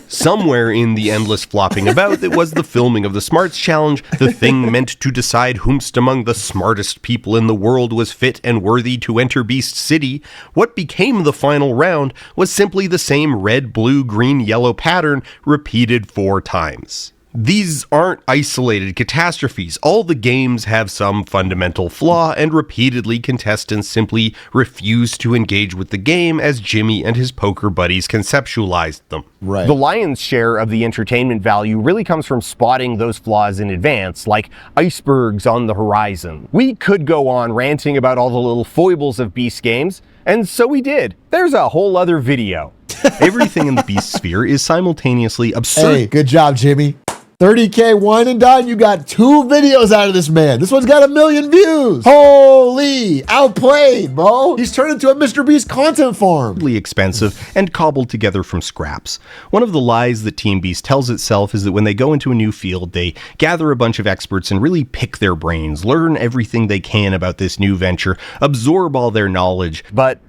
C: Somewhere in the endless flopping about that was the filming of the Smarts Challenge, the thing meant to decide whomst among the smartest people in the world was fit and worthy to enter Beast City, what became the final round was simply the same red, blue, green, yellow pattern repeated 4 times. These aren't isolated catastrophes. All the games have some fundamental flaw, and repeatedly contestants simply refuse to engage with the game as Jimmy and his poker buddies conceptualized them.
A: Right.
L: The lion's share of the entertainment value really comes from spotting those flaws in advance, like icebergs on the horizon. We could go on ranting about all the little foibles of Beast Games, and so we did. There's a whole other video.
C: Everything in the Beast sphere is simultaneously absurd.
A: Hey, good job, Jimmy. 30K wine and dine. You got 2 videos out of this man. This one's got 1 million views. Holy, outplayed, bro. He's turned into a MrBeast content farm.
C: Expensive and cobbled together from scraps. One of the lies that Team Beast tells itself is that when they go into a new field, they gather a bunch of experts and really pick their brains, learn everything they can about this new venture, absorb all their knowledge.
L: But,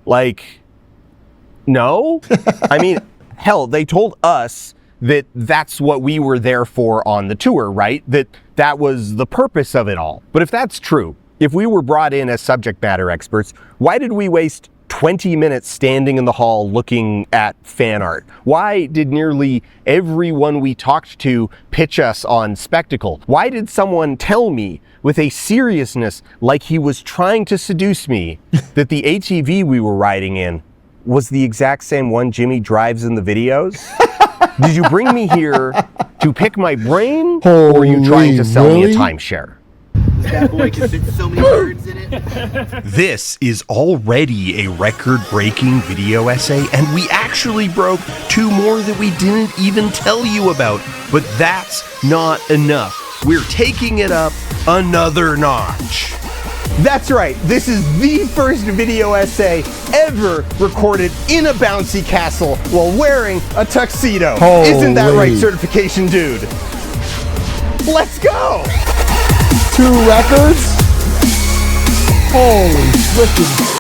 L: like, no? I mean, hell, they told us that that's what we were there for on the tour, right? That was the purpose of it all. But if that's true, if we were brought in as subject matter experts, why did we waste 20 minutes standing in the hall looking at fan art? Why did nearly everyone we talked to pitch us on spectacle? Why did someone tell me with a seriousness like he was trying to seduce me that the ATV we were riding in was the exact same one Jimmy drives in the videos? Did you bring me here to pick my brain, or are you trying to sell me a timeshare?
O: That boy can fit so many birds in it.
C: This is already a record-breaking video essay, and we actually broke 2 more that we didn't even tell you about. But that's not enough. We're taking it up another notch.
L: That's right, this is the first video essay ever recorded in a bouncy castle while wearing a tuxedo.
A: Holy.
L: Isn't that right, certification dude? Let's go!
A: 2 records? Holy flippin'.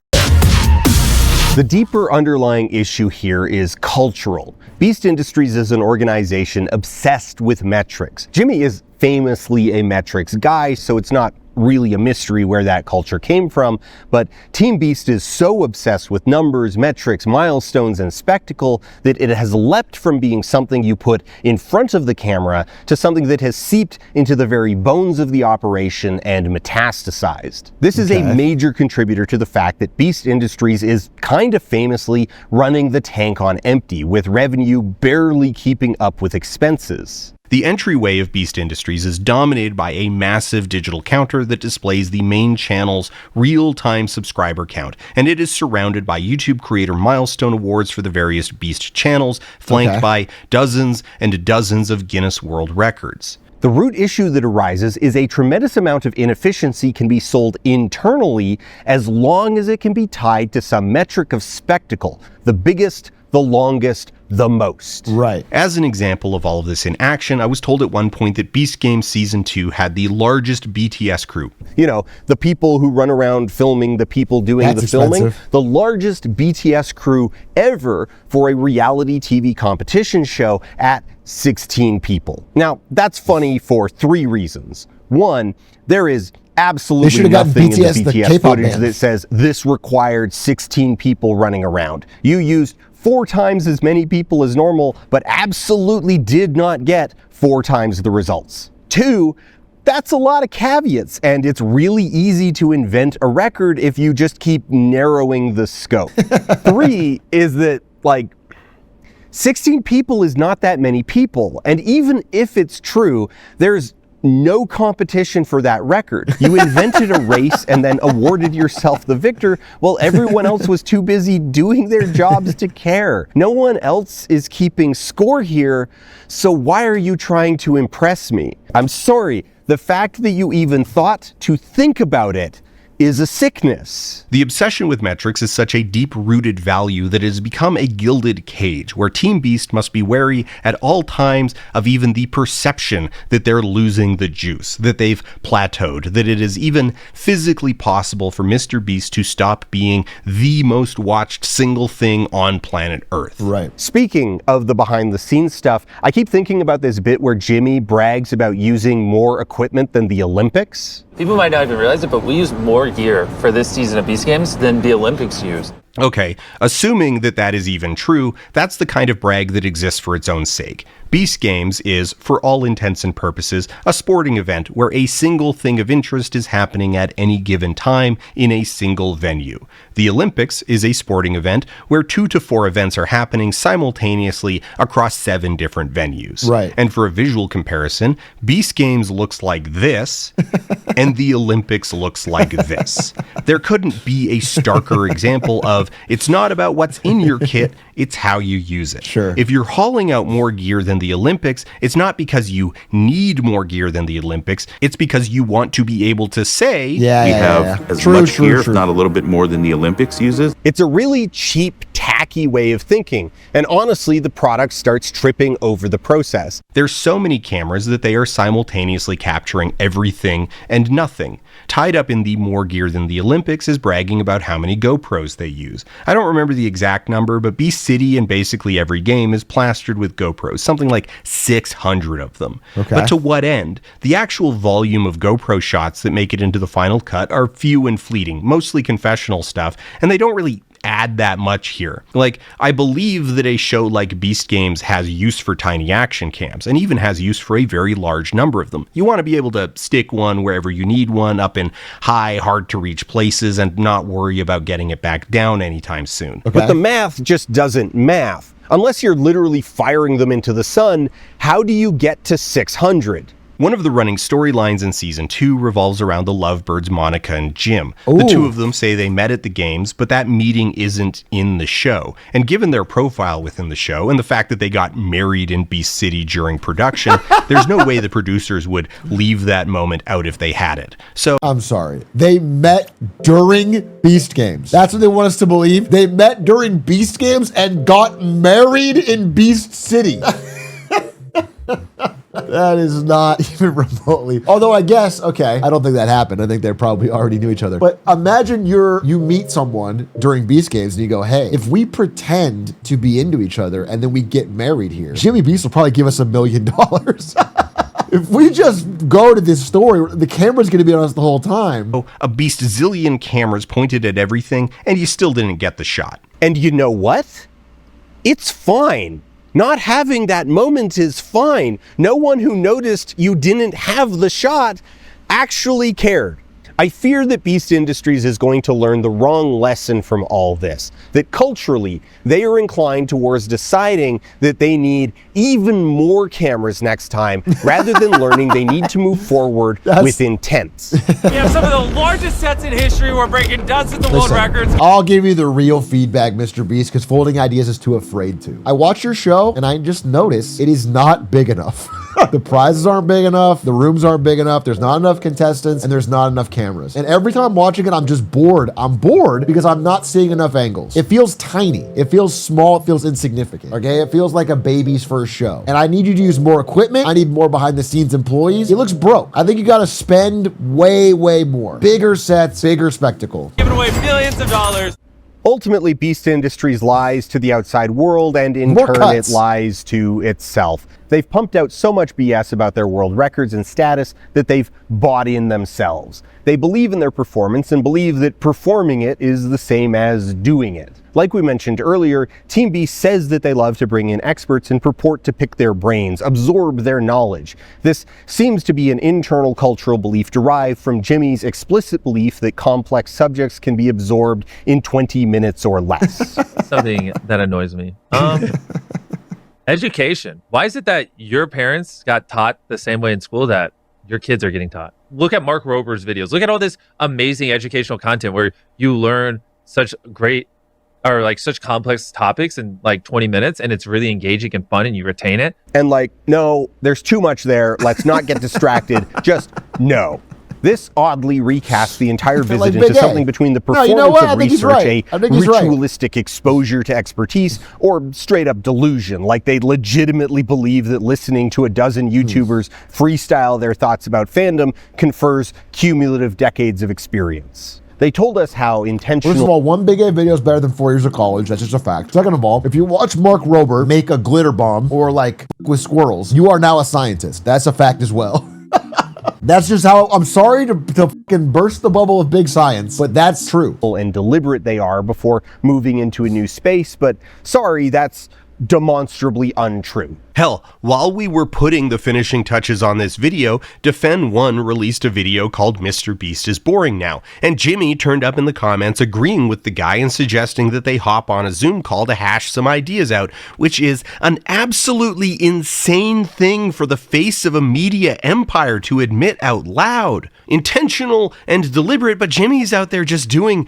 L: The deeper underlying issue here is cultural. Beast Industries is an organization obsessed with metrics. Jimmy is famously a metrics guy, so it's not really a mystery where that culture came from, but Team Beast is so obsessed with numbers, metrics, milestones, and spectacle that it has leapt from being something you put in front of the camera to something that has seeped into the very bones of the operation and metastasized. This is a major contributor to the fact that Beast Industries is kind of famously running the tank on empty, with revenue barely keeping up with expenses.
C: The entryway of Beast Industries is dominated by a massive digital counter that displays the main channel's real-time subscriber count, and it is surrounded by YouTube Creator Milestone Awards for the various Beast channels, flanked by dozens and dozens of Guinness World Records.
L: The root issue that arises is a tremendous amount of inefficiency can be sold internally as long as it can be tied to some metric of spectacle, the biggest, the longest, the most.
A: Right.
C: As an example of all of this in action, I was told at one point that Beast Games Season 2 had the largest BTS crew.
L: You know, the people who run around filming the people doing the filming. The largest BTS crew ever for a reality TV competition show at 16 people. Now, that's funny for 3 reasons. 1, there is absolutely nothing in the BTS footage that says this required 16 people running around. You used 4 times as many people as normal, but absolutely did not get 4 times the results. 2, that's a lot of caveats, and it's really easy to invent a record if you just keep narrowing the scope. 3 is that, like, 16 people is not that many people, and even if it's true, there's no competition for that record. You invented a race and then awarded yourself the victor while everyone else was too busy doing their jobs to care. No one else is keeping score here, so why are you trying to impress me? I'm sorry, the fact that you even thought to think about it is a sickness.
C: The obsession with metrics is such a deep-rooted value that it has become a gilded cage, where Team Beast must be wary at all times of even the perception that they're losing the juice, that they've plateaued, that it is even physically possible for MrBeast to stop being the most watched single thing on planet Earth.
A: Right.
L: Speaking of the behind-the-scenes stuff, I keep thinking about this bit where Jimmy brags about using more equipment than the Olympics.
N: People might not even realize it, but we use more gear for this season of Beast Games than the Olympics used.
C: Okay, assuming that that is even true, that's the kind of brag that exists for its own sake. Beast Games is, for all intents and purposes, a sporting event where a single thing of interest is happening at any given time in a single venue. The Olympics is a sporting event where 2 to 4 events are happening simultaneously across 7 different venues.
A: Right.
C: And for a visual comparison, Beast Games looks like this, and the Olympics looks like this. There couldn't be a starker example of it's not about what's in your kit, it's how you use it.
A: Sure.
C: If you're hauling out more gear than than the Olympics, it's not because you need more gear than the Olympics. It's because you want to be able to say,
P: we have as much gear, if not a little bit more than the Olympics uses.
L: It's a really cheap, tacky way of thinking. And honestly, the product starts tripping over the process.
C: There's so many cameras that they are simultaneously capturing everything and nothing. Tied up in the more gear than the Olympics is bragging about how many GoPros they use. I don't remember the exact number, but Beast City and basically every game is plastered with GoPros, something like 600 of them.
A: Okay.
C: But to what end? The actual volume of GoPro shots that make it into the final cut are few and fleeting, mostly confessional stuff, and they don't really add that much here. Like, I believe that a show like Beast Games has use for tiny action cams, and even has use for a very large number of them. You want to be able to stick one wherever you need one, up in high, hard to reach places, and not worry about getting it back down anytime soon.
L: Okay. But the math just doesn't math. Unless you're literally firing them into the sun, how do you get to 600?
C: One of the running storylines in Season 2 revolves around the lovebirds Monica and Jim. The two of them say they met at the games, but that meeting isn't in the show. And given their profile within the show, and the fact that they got married in Beast City during production, there's no way the producers would leave that moment out if they had it. So
A: I'm sorry. They met during Beast Games. That's what they want us to believe. They met during Beast Games and got married in Beast City. That is not even remotely. Although I guess, okay, I don't think that happened. I think they probably already knew each other. But imagine you meet someone during Beast Games and you go, hey, if we pretend to be into each other and then we get married here, Jimmy Beast will probably give us $1 million. If we just go to this story, the camera's going to be on us the whole time.
C: A beast zillion cameras pointed at everything, and you still didn't get the shot.
L: And you know what? It's fine. Not having that moment is fine. No one who noticed you didn't have the shot actually cared. I fear that Beast Industries is going to learn the wrong lesson from all this. That culturally, they are inclined towards deciding that they need even more cameras next time, rather than learning they need to move forward with intent.
K: We have some of the largest sets in history. We're breaking dozens of world records.
A: I'll give you the real feedback, Mr. Beast, because Folding Ideas is too afraid to. I watch your show, and I just notice it is not big enough. The prizes aren't big enough, the rooms aren't big enough, there's not enough contestants, and there's not enough cameras. And every time I'm watching it, I'm just bored. I'm bored because I'm not seeing enough angles. It feels tiny. It feels small. It feels insignificant. Okay? It feels like a baby's first show. And I need you to use more equipment. I need more behind the scenes employees. It looks broke. I think you got to spend way, way more. Bigger sets, bigger spectacle.
K: Giving away millions of dollars.
L: Ultimately, Beast Industries lies to the outside world, and in turn it lies to itself. They've pumped out so much BS about their world records and status that they've bought in themselves. They believe in their performance and believe that performing it is the same as doing it. Like we mentioned earlier, Team Beast says that they love to bring in experts and purport to pick their brains, absorb their knowledge. This seems to be an internal cultural belief derived from Jimmy's explicit belief that complex subjects can be absorbed in 20 minutes or less.
Q: Something that annoys me. Education. Why is it that your parents got taught the same way in school that your kids are getting taught? Look at Mark Rober's videos. Look at all this amazing educational content where you learn such great or like such complex topics in like 20 minutes, and it's really engaging and fun and you retain it.
L: And like, no, there's too much there. Let's not get distracted. Just no. This oddly recasts the entire visit
A: like
L: into
A: Big
L: something
A: A.
L: between the
A: No,
L: performance
A: you know what? I
L: of
A: think he's
L: research,
A: right. I think he's right.
L: ritualistic exposure to expertise, or straight up delusion, like they legitimately believe that listening to a dozen YouTubers freestyle their thoughts about fandom confers cumulative decades of experience. They told us how intentional...
A: First of all, one Big A video is better than 4 years of college. That's just a fact. Second of all, if you watch Mark Rober make a glitter bomb or like with squirrels, you are now a scientist. That's a fact as well. That's just how, I'm sorry to fucking burst the bubble of big science, but that's true.
L: And deliberate they are before moving into a new space, but sorry, that's demonstrably untrue.
C: Hell, while we were putting the finishing touches on this video, Defend1 released a video called MrBeast Is Boring Now, and Jimmy turned up in the comments agreeing with the guy and suggesting that they hop on a Zoom call to hash some ideas out, which is an absolutely insane thing for the face of a media empire to admit out loud. Intentional and deliberate, but Jimmy's out there just doing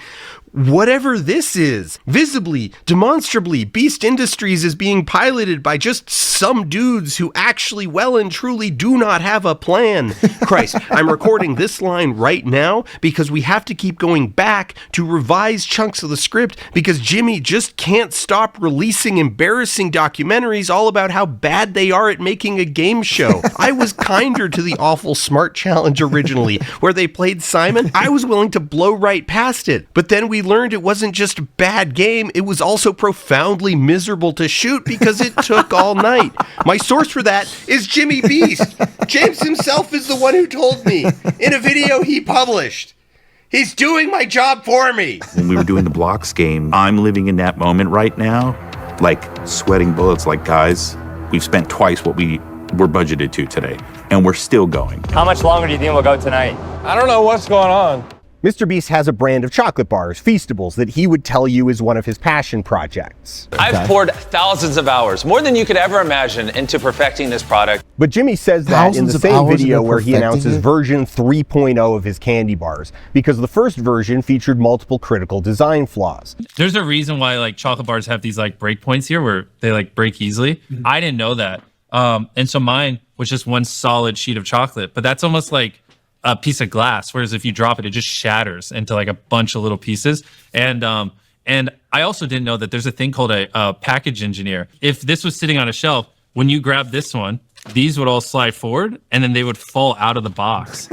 C: Whatever this is, visibly, demonstrably, Beast Industries is being piloted by just some dudes who actually well and truly do not have a plan. Christ, I'm recording this line right now because we have to keep going back to revise chunks of the script because Jimmy just can't stop releasing embarrassing documentaries all about how bad they are at making a game show. I was kinder to the awful Smart Challenge originally, where they played Simon. I was willing to blow right past it, but then we learned it wasn't just a bad game, it was also profoundly miserable to shoot because it took all night. My source for that is Jimmy Beast. James himself is the one who told me in a video he published. He's doing my job for me.
P: When we were doing the blocks game, I'm living in that moment right now, like sweating bullets, like, guys, we've spent twice what we were budgeted to today, and we're still going.
R: How much longer do you think we'll go tonight?
L: I don't know what's going on. MrBeast has a brand of chocolate bars, Feastables, that he would tell you is one of his passion projects.
S: I've poured thousands of hours, more than you could ever imagine, into perfecting this product.
L: But Jimmy says that in the same video where he announces version 3.0 of his candy bars, because the first version featured multiple critical design flaws.
T: There's a reason why like chocolate bars have these like break points here where they like break easily. I didn't know that. And so mine was just one solid sheet of chocolate, but that's almost like a piece of glass, whereas if you drop it, it just shatters into like a bunch of little pieces. And I also didn't know that there's a thing called a package engineer. If this was sitting on a shelf, when you grab this one, these would all slide forward and then they would fall out of the box,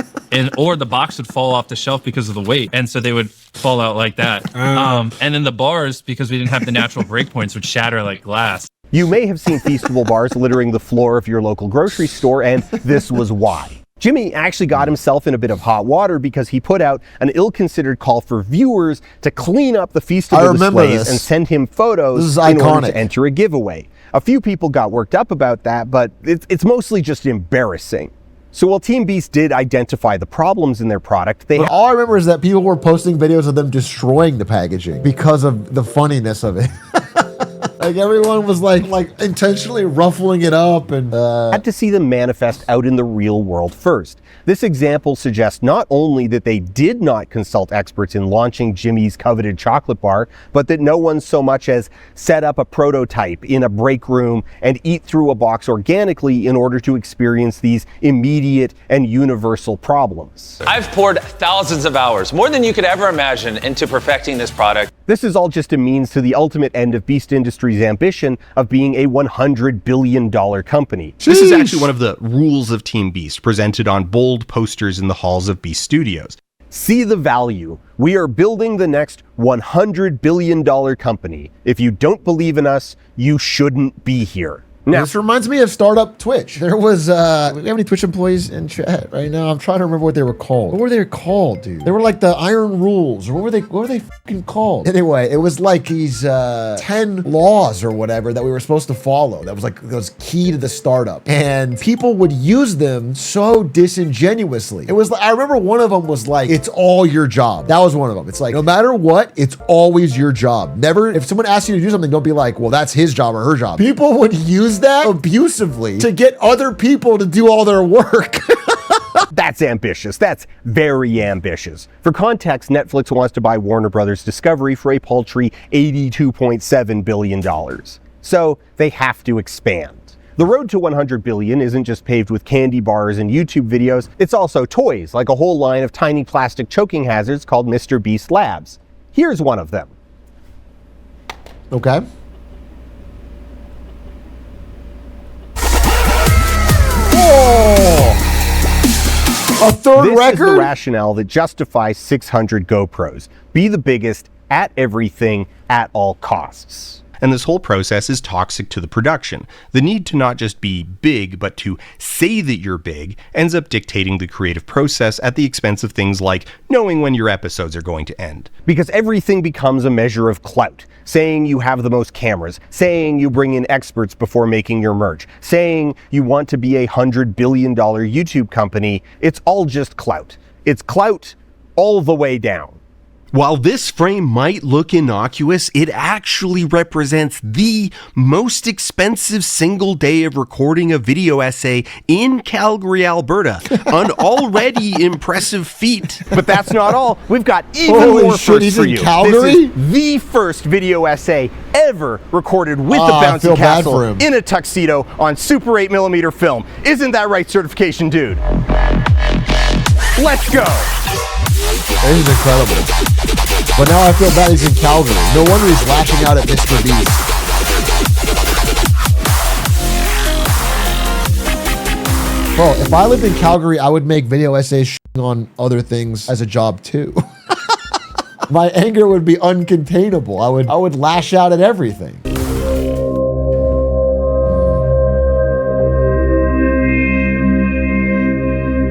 T: or the box would fall off the shelf because of the weight, and so they would fall out like that. And then the bars, because we didn't have the natural break points, would shatter like glass.
L: You may have seen Feastable bars littering the floor of your local grocery store, and this was why. Jimmy actually got himself in a bit of hot water because he put out an ill-considered call for viewers to clean up the Feastable displays and send him photos in order to enter a giveaway. A few people got worked up about that, but it's mostly just embarrassing. So while Team Beast did identify the problems in their product,
A: all I remember is that people were posting videos of them destroying the packaging because of the funniness of it. Like everyone was like intentionally ruffling it up and
L: had to see them manifest out in the real world first. This example suggests not only that they did not consult experts in launching Jimmy's coveted chocolate bar, but that no one so much as set up a prototype in a break room and eat through a box organically in order to experience these immediate and universal problems.
S: I've poured thousands of hours, more than you could ever imagine, into perfecting this product.
L: This is all just a means to the ultimate end of Beast Industries' ambition of being a $100 billion company.
C: This is actually one of the rules of Team Beast, presented on bold posters in the halls of Beast Studios.
L: See the value. We are building the next $100 billion company. If you don't believe in us, you shouldn't be here.
A: Now, this reminds me of startup Twitch. There was, we have any Twitch employees in chat right now? I'm trying to remember what they were called. What were they called, dude? They were like the Iron Rules, or what were they fucking called? Anyway, it was like these 10 laws or whatever that we were supposed to follow. That was key to the startup. And people would use them so disingenuously. It was like, I remember one of them was like, it's all your job. That was one of them. It's like, no matter what, it's always your job. Never, if someone asks you to do something, don't be like, well, that's his job or her job. People would use that abusively to get other people to do all their work.
L: That's ambitious. That's very ambitious. For context, Netflix wants to buy Warner Brothers Discovery for a paltry $82.7 billion. So they have to expand. The road to 100 billion isn't just paved with candy bars and YouTube videos, it's also toys, like a whole line of tiny plastic choking hazards called MrBeast Labs. Here's one of them.
A: Okay. A third
L: this
A: record?
L: Is the rationale that justifies 600 GoPros. Be the biggest at everything at all costs.
C: And this whole process is toxic to the production. The need to not just be big, but to say that you're big ends up dictating the creative process at the expense of things like knowing when your episodes are going to end.
L: Because everything becomes a measure of clout. Saying you have the most cameras, saying you bring in experts before making your merch, saying you want to be a $100 billion YouTube company, it's all just clout. It's clout all the way down.
C: While this frame might look innocuous, it actually represents the most expensive single day of recording a video essay in Calgary, Alberta. An already impressive feat.
L: But that's not all. We've got even
A: Holy
L: more
A: shit,
L: firsts
A: he's
L: for
A: in
L: you.
A: Calgary?
L: This is the first video essay ever recorded with the
A: I feel
L: bouncy
A: bad for
L: castle
A: him.
L: in a tuxedo on Super 8mm film. Isn't that right, certification dude? Let's go.
A: This is incredible. But now I feel bad he's in Calgary. No wonder he's lashing out at MrBeast. Bro, if I lived in Calgary, I would make video essays on other things as a job too. My anger would be uncontainable. I would lash out at everything.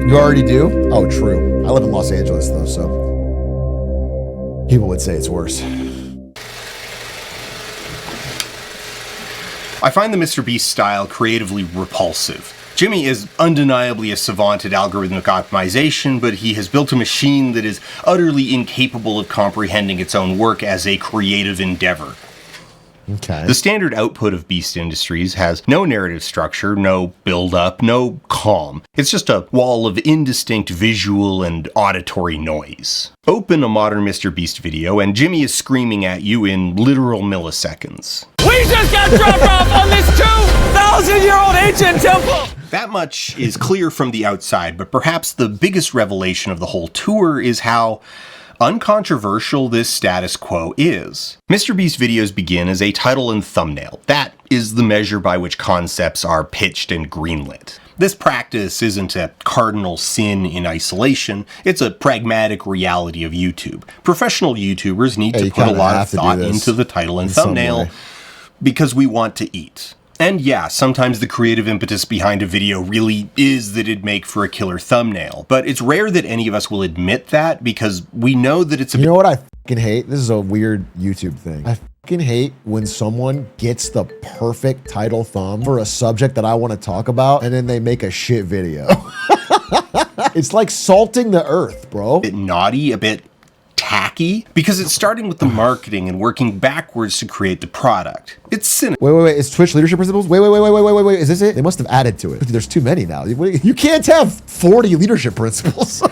A: You already do? Oh, true. I live in Los Angeles though, so people would say it's worse.
B: I find the MrBeast style creatively repulsive. Jimmy is undeniably a savant at algorithmic optimization, but he has built a machine that is utterly incapable of comprehending its own work as a creative endeavor.
A: Okay.
B: The standard output of Beast Industries has no narrative structure, no build-up, no calm. It's just a wall of indistinct visual and auditory noise. Open a modern MrBeast video and Jimmy is screaming at you in literal milliseconds.
K: We just got dropped off on this 2,000-year-old ancient temple!
B: That much is clear from the outside, but perhaps the biggest revelation of the whole tour is how uncontroversial this status quo is. MrBeast videos begin as a title and thumbnail. That is the measure by which concepts are pitched and greenlit. This practice isn't a cardinal sin in isolation, it's a pragmatic reality of YouTube. Professional YouTubers need to put a lot of thought into the title and thumbnail because we want to eat. And yeah, sometimes the creative impetus behind a video really is that it'd make for a killer thumbnail, but it's rare that any of us will admit that because we know that it's a—
A: You know what I fucking hate? This is a weird YouTube thing. I fucking hate when someone gets the perfect title thumb for a subject that I want to talk about and then they make a shit video. It's like salting the earth, bro.
B: A bit naughty, a bit tacky, because it's starting with the marketing and working backwards to create the product. It's cynical.
A: Wait. Is Twitch leadership principles? Wait. Is this it? They must have added to it. There's too many now. You can't have 40 leadership principles.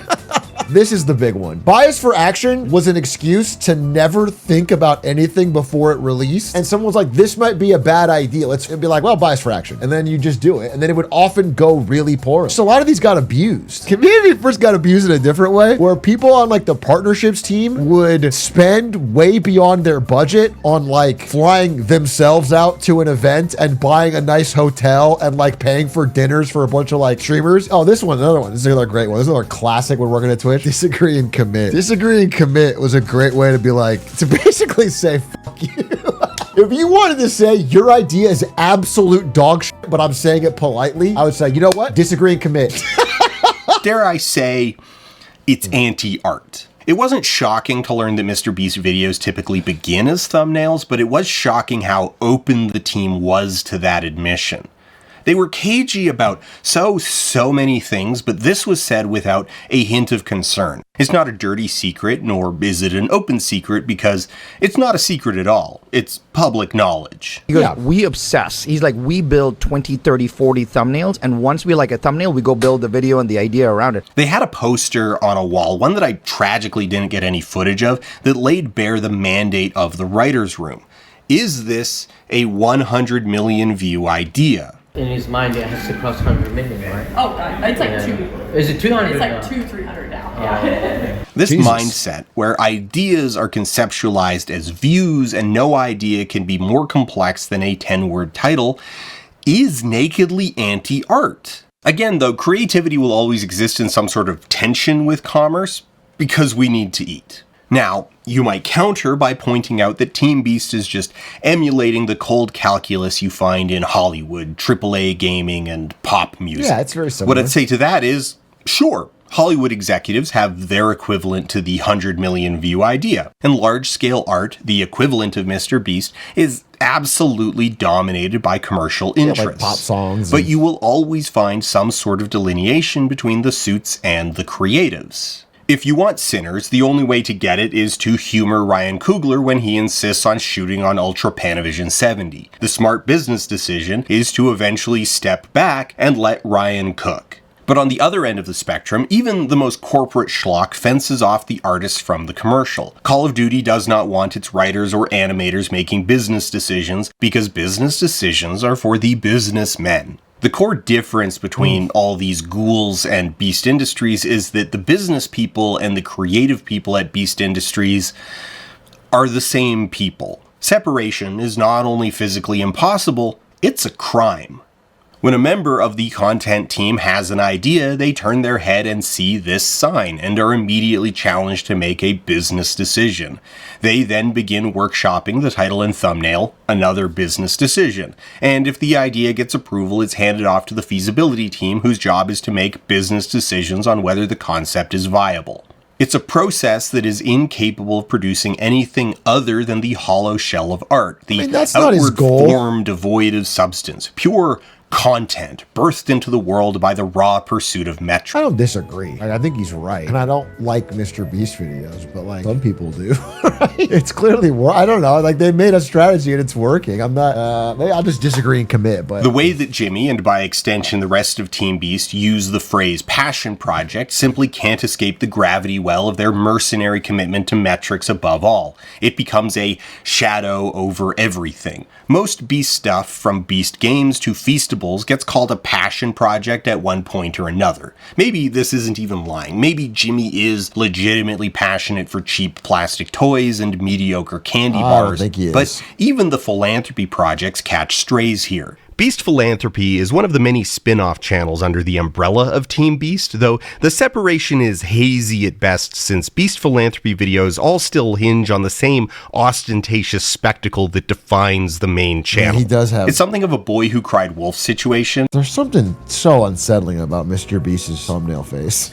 A: This is the big one. Bias for action was an excuse to never think about anything before it released. And someone's like, this might be a bad idea. Let's be like, well, bias for action. And then you just do it. And then it would often go really poorly. So a lot of these got abused. Community first got abused in a different way, where people on like the partnerships team would spend way beyond their budget on like flying themselves out to an event and buying a nice hotel and like paying for dinners for a bunch of like streamers. Oh, this one, another one. This is another great one. This is another classic when working at Twitch. Disagree and commit. Disagree and commit was a great way to be like, to basically say, fuck you. If you wanted to say your idea is absolute dog shit, but I'm saying it politely, I would say, you know what? Disagree and commit.
B: Dare I say, it's anti-art. It wasn't shocking to learn that MrBeast videos typically begin as thumbnails, but it was shocking how open the team was to that admission. They were cagey about so many things, but this was said without a hint of concern. It's not a dirty secret, nor is it an open secret, because it's not a secret at all. It's public knowledge.
U: He goes, we obsess. He's like, we build 20, 30, 40 thumbnails, and once we like a thumbnail, we go build the video and the idea around it.
B: They had a poster on a wall, one that I tragically didn't get any footage of, that laid bare the mandate of the writer's room. Is this a 100 million view idea?
V: In his mind, it has to cross 100 million, right?
W: Oh, it's like
V: Yeah.
W: 2.
V: Is it 200?
W: It's like
V: now?
W: 300 now. Yeah.
B: This
V: Jesus.
B: mindset, where ideas are conceptualized as views and no idea can be more complex than a 10-word title, is nakedly anti-art. Again, though, creativity will always exist in some sort of tension with commerce because we need to eat. Now, you might counter by pointing out that Team Beast is just emulating the cold calculus you find in Hollywood, AAA gaming, and pop music.
A: Yeah, it's very similar.
B: What I'd say to that is, sure, Hollywood executives have their equivalent to the 100 million view idea. And large-scale art, the equivalent of MrBeast, is absolutely dominated by commercial interests.
A: Like pop songs.
B: But you will always find some sort of delineation between the suits and the creatives. If you want sinners, the only way to get it is to humor Ryan Coogler when he insists on shooting on Ultra Panavision 70. The smart business decision is to eventually step back and let Ryan cook. But on the other end of the spectrum, even the most corporate schlock fences off the artists from the commercial. Call of Duty does not want its writers or animators making business decisions because business decisions are for the businessmen. The core difference between all these ghouls and Beast Industries is that the business people and the creative people at Beast Industries are the same people. Separation is not only physically impossible, it's a crime. When a member of the content team has an idea, they turn their head and see this sign and are immediately challenged to make a business decision. They then begin workshopping the title and thumbnail, another business decision. And if the idea gets approval, it's handed off to the feasibility team, whose job is to make business decisions on whether the concept is viable. It's a process that is incapable of producing anything other than the hollow shell of art, the outward form devoid of substance, pure content birthed into the world by the raw pursuit of metrics.
A: I don't disagree. I think he's right. And I don't like MrBeast videos, but like some people do. It's clearly, I don't know, like they made a strategy and it's working. I'm not, maybe I'll just disagree and commit, but.
B: The way that Jimmy, and by extension the rest of Team Beast, use the phrase passion project simply can't escape the gravity well of their mercenary commitment to metrics above all. It becomes a shadow over everything. Most Beast stuff, from Beast games to Feastables, gets called a passion project at one point or another. Maybe this isn't even lying. Maybe Jimmy is legitimately passionate for cheap plastic toys and mediocre candy bars.
A: I don't think he is.
B: But even the philanthropy projects catch strays here.
C: Beast Philanthropy is one of the many spin-off channels under the umbrella of Team Beast, though the separation is hazy at best, since Beast Philanthropy videos all still hinge on the same ostentatious spectacle that defines the main channel.
A: Yeah, he does have.
B: It's something of a boy who cried wolf situation.
A: There's something so unsettling about MrBeast's thumbnail face.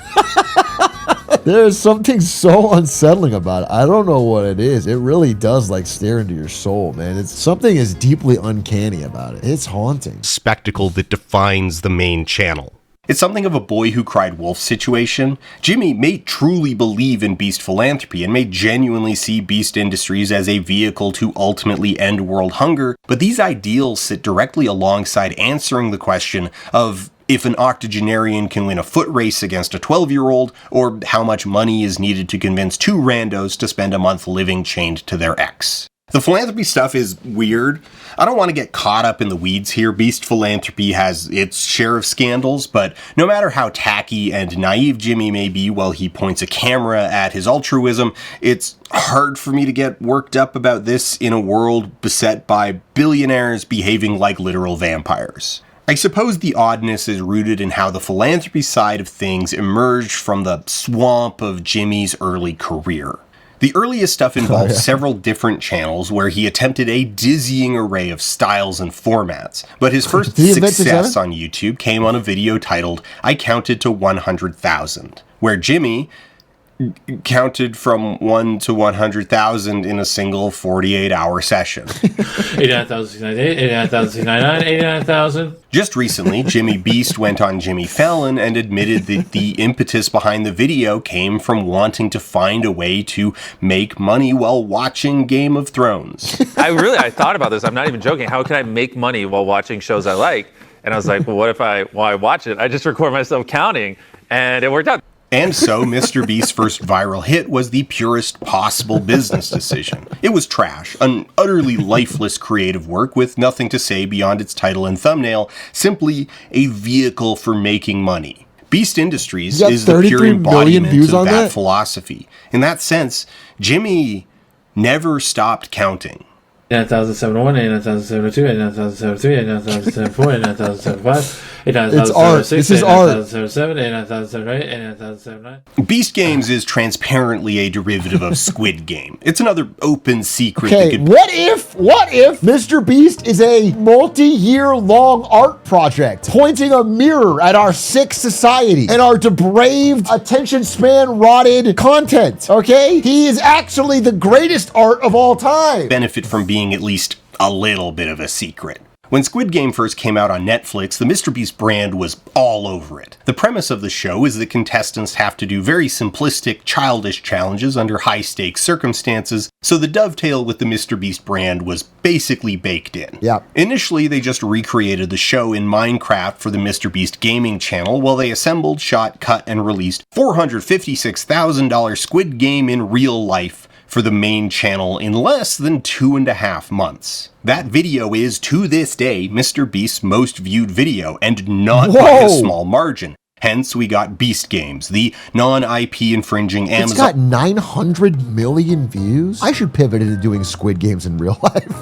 A: There's something so unsettling about it. I don't know what it is. It really does like stare into your soul, man. It's something is deeply uncanny about it. It's haunting.
C: Spectacle that defines the main channel.
B: It's something of a boy who cried wolf situation. Jimmy may truly believe in Beast Philanthropy and may genuinely see Beast Industries as a vehicle to ultimately end world hunger, but these ideals sit directly alongside answering the question of if an octogenarian can win a foot race against a 12-year-old, or how much money is needed to convince two randos to spend a month living chained to their ex. The philanthropy stuff is weird. I don't want to get caught up in the weeds here. Beast Philanthropy has its share of scandals, but no matter how tacky and naive Jimmy may be while he points a camera at his altruism, it's hard for me to get worked up about this in a world beset by billionaires behaving like literal vampires. I suppose the oddness is rooted in how the philanthropy side of things emerged from the swamp of Jimmy's early career. The earliest stuff involved several different channels where he attempted a dizzying array of styles and formats, but his first success on YouTube came on a video titled I Counted to 100,000, where Jimmy counted from 1 to 100,000 in a single 48-hour session.
Q: 89,068, 89,099, 89,000.
B: Just recently, Jimmy Beast went on Jimmy Fallon and admitted that the impetus behind the video came from wanting to find a way to make money while watching Game of Thrones.
Q: I thought about this. I'm not even joking. How can I make money while watching shows I like? And I was like, well, what if while I watch it, I just record myself counting, and it worked out.
B: And so, MrBeast's first viral hit was the purest possible business decision. It was trash, an utterly lifeless creative work with nothing to say beyond its title and thumbnail, simply a vehicle for making money. Beast Industries is the pure embodiment of that philosophy. In that sense, Jimmy never stopped counting.
Q: 89,701, 89,702, 89,703, 89,704, 89,705,
A: It's art. This is art.
Q: 89,707, 89,708, 89,709.
B: Beast Games is transparently a derivative of Squid Game. It's another open secret.
A: Okay, what if MrBeast is a multi-year long art project pointing a mirror at our sick society and our depraved, attention span rotted content, okay? He is actually the greatest art of all time.
B: Benefit from being at least a little bit of a secret. When Squid Game first came out on Netflix, the MrBeast brand was all over it. The premise of the show is that contestants have to do very simplistic, childish challenges under high-stakes circumstances, so the dovetail with the MrBeast brand was basically baked in.
A: Yeah.
B: Initially, they just recreated the show in Minecraft for the MrBeast gaming channel, while they assembled, shot, cut, and released $456,000 Squid Game in real life for the main channel in less than 2.5 months. That video is, to this day, MrBeast's most viewed video, and not by a small margin. Hence, we got Beast Games, the non-IP infringing Amazon.
A: It's got 900 million views? I should pivot into doing Squid Games in real life.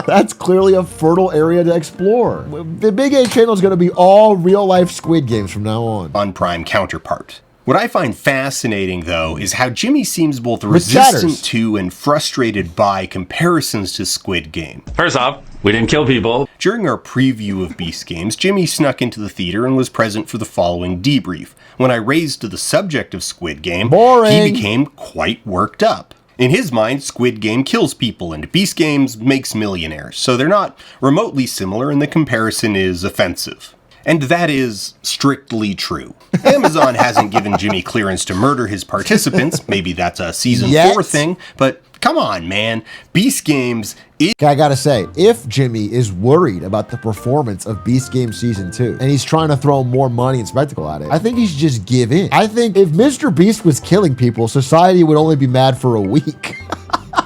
A: That's clearly a fertile area to explore. The Big A channel is going to be all real-life Squid Games from now on.
B: Prime counterpart. What I find fascinating, though, is how Jimmy seems both resistant to and frustrated by comparisons to Squid Game.
D: First off, we didn't kill people.
B: During our preview of Beast Games, Jimmy snuck into the theater and was present for the following debrief. When I raised the subject of Squid Game, he became quite worked up. In his mind, Squid Game kills people and Beast Games makes millionaires, so they're not remotely similar and the comparison is offensive. And that is strictly true. Amazon hasn't given Jimmy clearance to murder his participants. Maybe that's a season 4 thing, but come on, man. Beast Games is...
A: I gotta say, if Jimmy is worried about the performance of Beast Games Season 2, and he's trying to throw more money and spectacle at it, I think he should just give in. I think if MrBeast was killing people, society would only be mad for a week.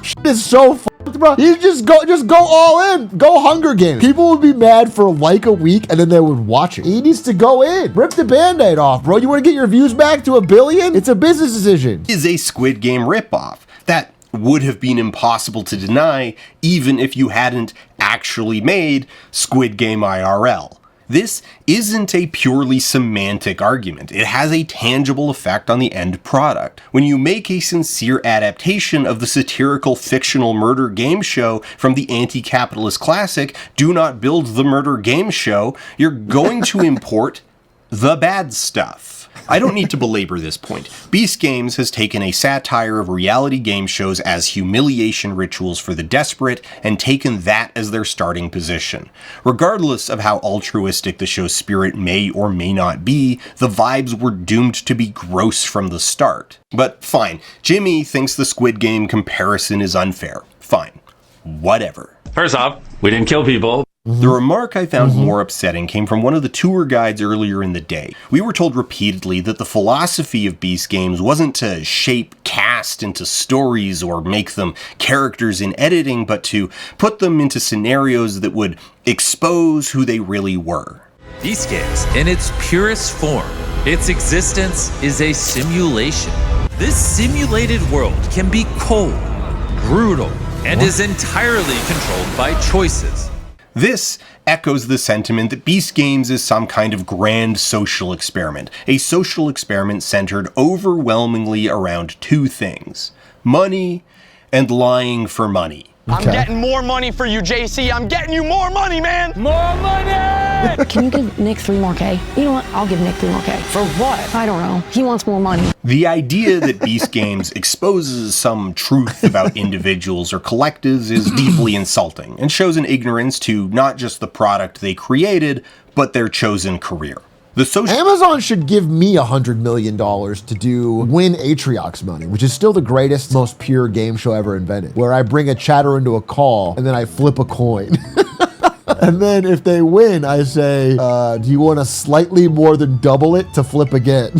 A: Shit is so fucked, bro. You just go all in. Go Hunger Games. People would be mad for like a week and then they would watch it. He needs to go in. Rip the Band-Aid off, bro. You want to get your views back to 1 billion? It's a business decision.
B: Is a Squid Game ripoff. That would have been impossible to deny even if you hadn't actually made Squid Game IRL. This isn't a purely semantic argument. It has a tangible effect on the end product. When you make a sincere adaptation of the satirical fictional murder game show from the anti-capitalist classic, Do Not Build the Murder Game Show, you're going to import the bad stuff. I don't need to belabor this point. Beast Games has taken a satire of reality game shows as humiliation rituals for the desperate and taken that as their starting position. Regardless of how altruistic the show's spirit may or may not be, the vibes were doomed to be gross from the start. But fine, Jimmy thinks the Squid Game comparison is unfair. Fine. Whatever.
D: First off, we didn't kill people.
B: The remark I found more upsetting came from one of the tour guides earlier in the day. We were told repeatedly that the philosophy of Beast Games wasn't to shape cast into stories or make them characters in editing, but to put them into scenarios that would expose who they really were.
E: Beast Games, in its purest form, its existence is a simulation. This simulated world can be cold, brutal, and is entirely controlled by choices.
B: This echoes the sentiment that Beast Games is some kind of grand social experiment, a social experiment centered overwhelmingly around two things: money and lying for money.
F: I'm getting more money for you, JC. I'm getting you more money, man. More money!
X: Can you give Nick 3 more K? You know what? I'll give Nick 3 more K. For what? I don't know. He wants more money.
B: The idea that Beast Games exposes some truth about individuals or collectives is deeply insulting and shows an ignorance to not just the product they created, but their chosen career.
A: Amazon should give me $100 million to win Atrioc's money, which is still the greatest, most pure game show ever invented, where I bring a chatter into a call and then I flip a coin. And then if they win, I say, do you want to slightly more than double it to flip again?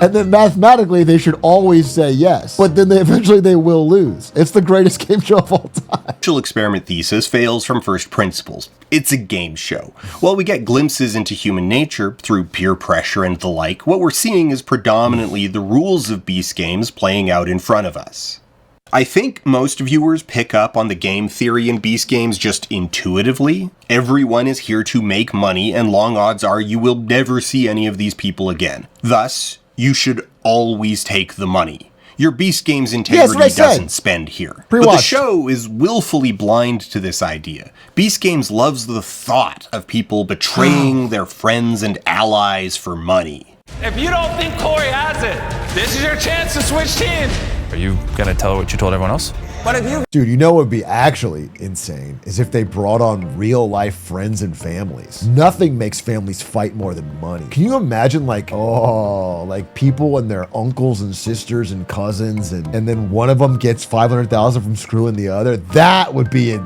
A: And then mathematically, they should always say yes. But then eventually they will lose. It's the greatest game show of all time.
B: Social experiment thesis fails from first principles. It's a game show. While we get glimpses into human nature through peer pressure and the like, what we're seeing is predominantly the rules of Beast Games playing out in front of us. I think most viewers pick up on the game theory in Beast Games just intuitively. Everyone is here to make money, and long odds are you will never see any of these people again. Thus, you should always take the money. Your Beast Games integrity doesn't spend here. But the show is willfully blind to this idea. Beast Games loves the thought of people betraying their friends and allies for money.
K: If you don't think Corey has it, this is your chance to switch teams.
Y: Are you gonna tell her what you told everyone else?
K: But if you
A: Dude, you know what would be actually insane is if they brought on real life friends and families. Nothing makes families fight more than money. Can you imagine like people and their uncles and sisters and cousins and then one of them gets 500,000 from screwing the other? That would be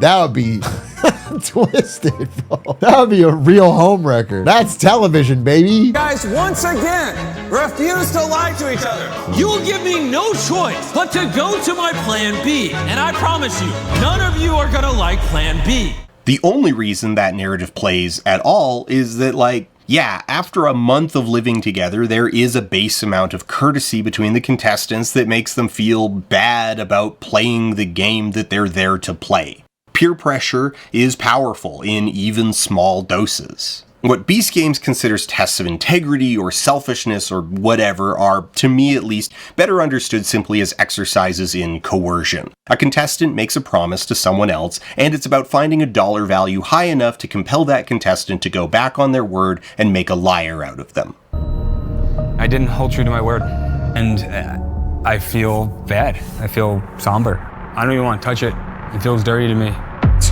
A: twisted, bro. That would be a real home record. That's television, baby.
K: guys once again refuse to lie to each other,
G: You will give me no choice but to go to my plan B. And I promise you, none of you are gonna like plan B.
B: The only reason that narrative plays at all is that, like, yeah, after a month of living together, there is a base amount of courtesy between the contestants that makes them feel bad about playing the game that they're there to play. Peer pressure is powerful in even small doses. What Beast Games considers tests of integrity or selfishness or whatever are, to me at least, better understood simply as exercises in coercion. A contestant makes a promise to someone else, and it's about finding a dollar value high enough to compel that contestant to go back on their word and make a liar out of them.
H: I didn't hold true to my word, and I feel bad. I feel somber. I don't even want to touch it. It feels dirty to me.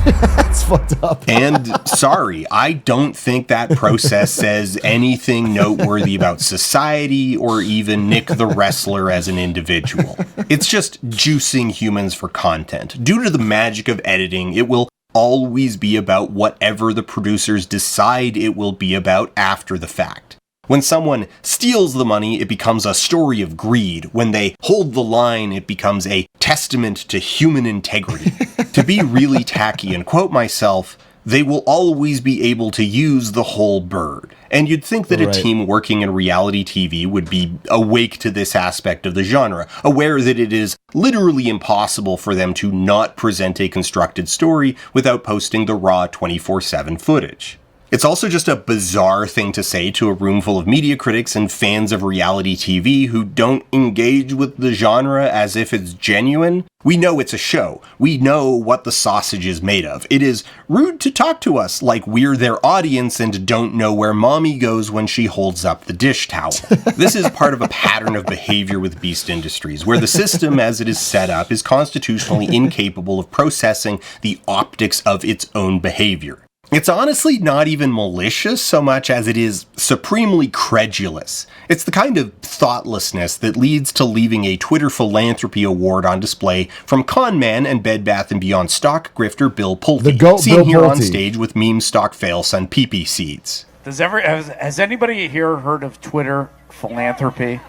A: That's fucked up.
B: And sorry, I don't think that process says anything noteworthy about society or even Nick the wrestler as an individual. It's just juicing humans for content. Due to the magic of editing, it will always be about whatever the producers decide it will be about after the fact. When someone steals the money, it becomes a story of greed. When they hold the line, it becomes a testament to human integrity. To be really tacky and quote myself, they will always be able to use the whole bird. And you'd think that a team working in reality TV would be awake to this aspect of the genre, aware that it is literally impossible for them to not present a constructed story without posting the raw 24/7 footage. It's also just a bizarre thing to say to a room full of media critics and fans of reality TV who don't engage with the genre as if it's genuine. We know it's a show. We know what the sausage is made of. It is rude to talk to us like we're their audience and don't know where mommy goes when she holds up the dish towel. This is part of a pattern of behavior with Beast Industries, where the system as it is set up is constitutionally incapable of processing the optics of its own behavior. It's honestly not even malicious so much as it is supremely credulous. It's the kind of thoughtlessness that leads to leaving a Twitter philanthropy award on display from con man and Bed Bath & Beyond stock grifter Bill Pulte, seen here on stage with meme stock fail son pee-pee seeds.
I: Has anybody here heard of Twitter philanthropy?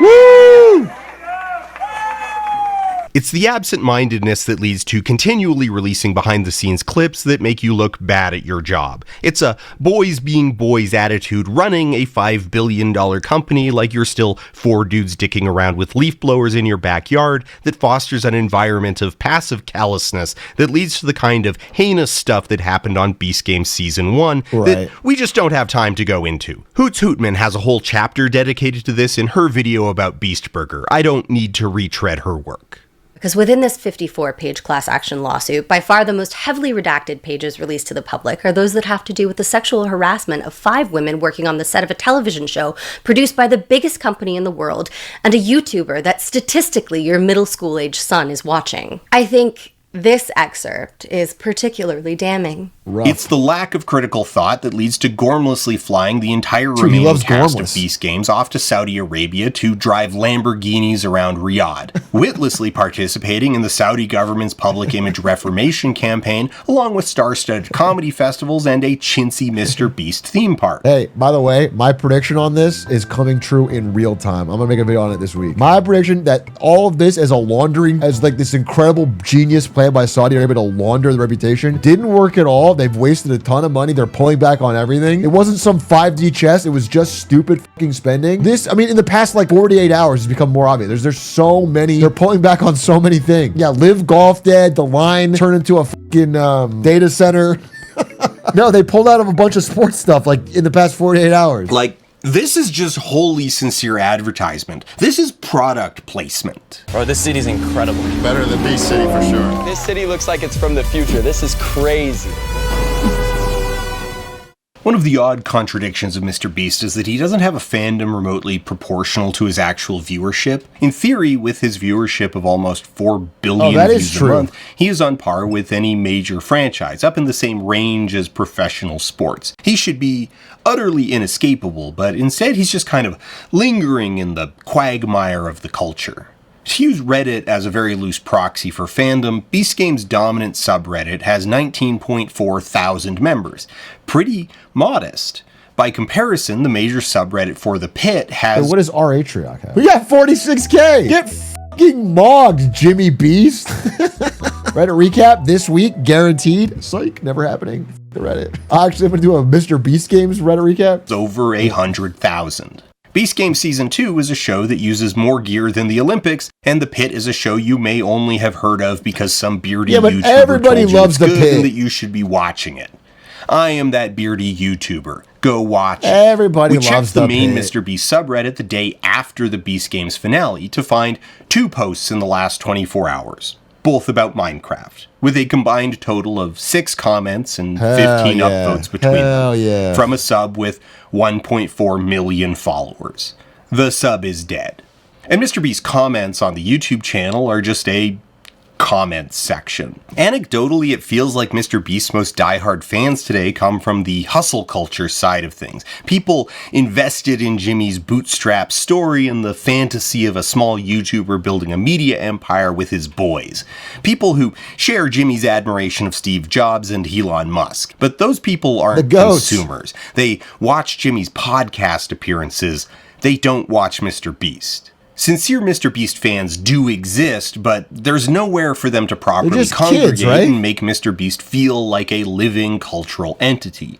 A: Woo!
C: It's the absent-mindedness that leads to continually releasing behind-the-scenes clips that make you look bad at your job. It's a boys being boys attitude running a $5 billion company like you're still 4 dudes dicking around with leaf blowers in your backyard that fosters an environment of passive callousness that leads to the kind of heinous stuff that happened on Beast Games Season 1 that we just don't have time to go into. Hoots Hootman has a whole chapter dedicated to this in her video about Beast Burger. I don't need to retread her work.
J: Because within this 54-page class action lawsuit, by far the most heavily redacted pages released to the public are those that have to do with the sexual harassment of 5 women working on the set of a television show produced by the biggest company in the world and a YouTuber that statistically your middle school age son is watching. I think this excerpt is particularly damning.
B: Rough. It's the lack of critical thought that leads to gormlessly flying the entire remaining cast of Beast Games off to Saudi Arabia to drive Lamborghinis around Riyadh, witlessly participating in the Saudi government's public image reformation campaign, along with star-studded comedy festivals and a chintzy Mr. Beast theme park.
A: Hey, by the way, my prediction on this is coming true in real time. I'm gonna make a video on it this week. My prediction that all of this as a laundering, as like this incredible genius plan by Saudi Arabia to launder the reputation, didn't work at all. They've wasted a ton of money. They're pulling back on everything. It wasn't some 5D chess. It was just stupid fucking spending. This, I mean, in the past like 48 hours, it's become more obvious. There's so many. They're pulling back on so many things. Yeah, Live Golf dead. The line turned into a fucking data center. No, they pulled out of a bunch of sports stuff like in the past 48 hours.
B: Like, this is just wholly sincere advertisement. This is product placement.
R: Bro, this city's incredible.
Y: Better than Beast City for sure.
R: This city looks like it's from the future. This is crazy.
B: One of the odd contradictions of MrBeast is that he doesn't have a fandom remotely proportional to his actual viewership. In theory, with his viewership of almost 4 billion views a month, he is on par with any major franchise, up in the same range as professional sports. He should be utterly inescapable, but instead he's just kind of lingering in the quagmire of the culture. To use Reddit as a very loose proxy for fandom, Beast Game's dominant subreddit has 19.4 thousand members. Pretty modest. By comparison, the major subreddit for the pit has...
A: Wait, what does our Atrioc have? We got 46K! Get fucking mogged, Jimmy Beast! Reddit recap this week, guaranteed. Psych, never happening. The Reddit. Actually, I'm gonna do a MrBeast Games Reddit recap.
B: It's over 100,000. Beast Game Season 2 is a show that uses more gear than the Olympics, and The Pit is a show you may only have heard of because some beardy YouTuber
A: everybody
B: told you
A: loves
B: it's
A: The
B: good
A: Pit.
B: and that you should be watching it. I am that beardy YouTuber. Go watch it.
A: Everybody
B: we
A: loves
B: checked the
A: The
B: main
A: Pit.
B: MrBeast subreddit the day after the Beast Games finale to find 2 posts in the last 24 hours, both about Minecraft, with a combined total of 6 comments and 15 upvotes between them, from a sub with 1.4 million followers. The sub is dead. And MrBeast's comments on the YouTube channel are just a comments section. Anecdotally, it feels like MrBeast's most diehard fans today come from the hustle culture side of things. People invested in Jimmy's bootstrap story and the fantasy of a small YouTuber building a media empire with his boys. People who share Jimmy's admiration of Steve Jobs and Elon Musk. But those people aren't consumers. They watch Jimmy's podcast appearances. They don't watch MrBeast. Sincere MrBeast fans do exist, but there's nowhere for them to properly congregate and make MrBeast feel like a living cultural entity.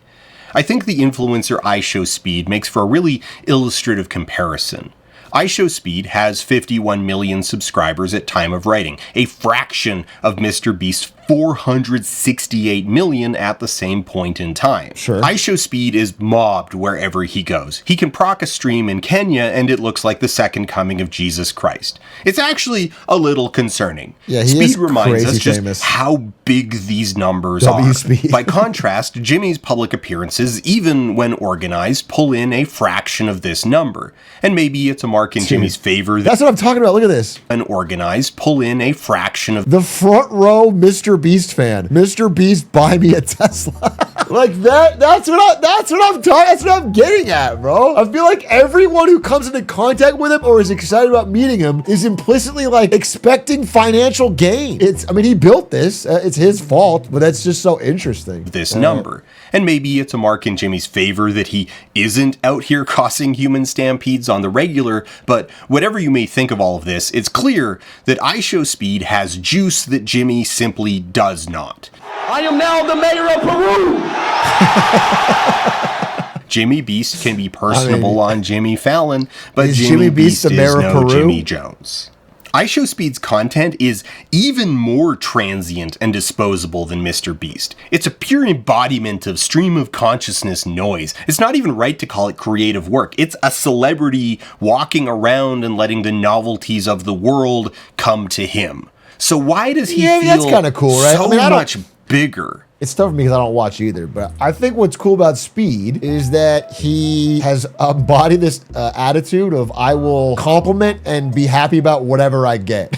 B: I think the influencer iShowSpeed makes for a really illustrative comparison. iShowSpeed has 51 million subscribers at time of writing, a fraction of MrBeast's 468 million at the same point in time. iShowSpeed is mobbed wherever he goes. He can proc a stream in Kenya and it looks like the second coming of Jesus Christ. It's actually a little concerning.
A: Yeah, he
B: Speed
A: is
B: reminds us
A: crazy
B: just
A: famous.
B: how big these numbers are. By contrast, Jimmy's public appearances, even when organized, pull in a fraction of this number. And maybe it's a mark in Jimmy's favor.
A: That's what I'm talking about. Look at this.
B: Unorganized, pull in a fraction of
A: the front row MrBeast fan. MrBeast, buy me a Tesla. Like that's what I'm getting at, bro. I feel like everyone who comes into contact with him or is excited about meeting him is implicitly like expecting financial gain. I mean, he built this. It's his fault, but that's just so interesting.
B: This number. And maybe it's a mark in Jimmy's favor that he isn't out here causing human stampedes on the regular, but whatever you may think of all of this, it's clear that iShowSpeed has juice that Jimmy simply does not.
K: I am now the mayor of Peru.
B: Jimmy Beast can be personable on Jimmy Fallon, but
A: is
B: Jimmy Beast
A: the
B: is
A: mayor of
B: no
A: Peru?
B: Jimmy Jones. iShowSpeed's content is even more transient and disposable than MrBeast. It's a pure embodiment of stream of consciousness noise. It's not even right to call it creative work. It's a celebrity walking around and letting the novelties of the world come to him. So why does he feel
A: that's kind of cool, right?
B: so much bigger?
A: It's tough for me because I don't watch either, but I think what's cool about Speed is that he has embodied this attitude of I will compliment and be happy about whatever I get.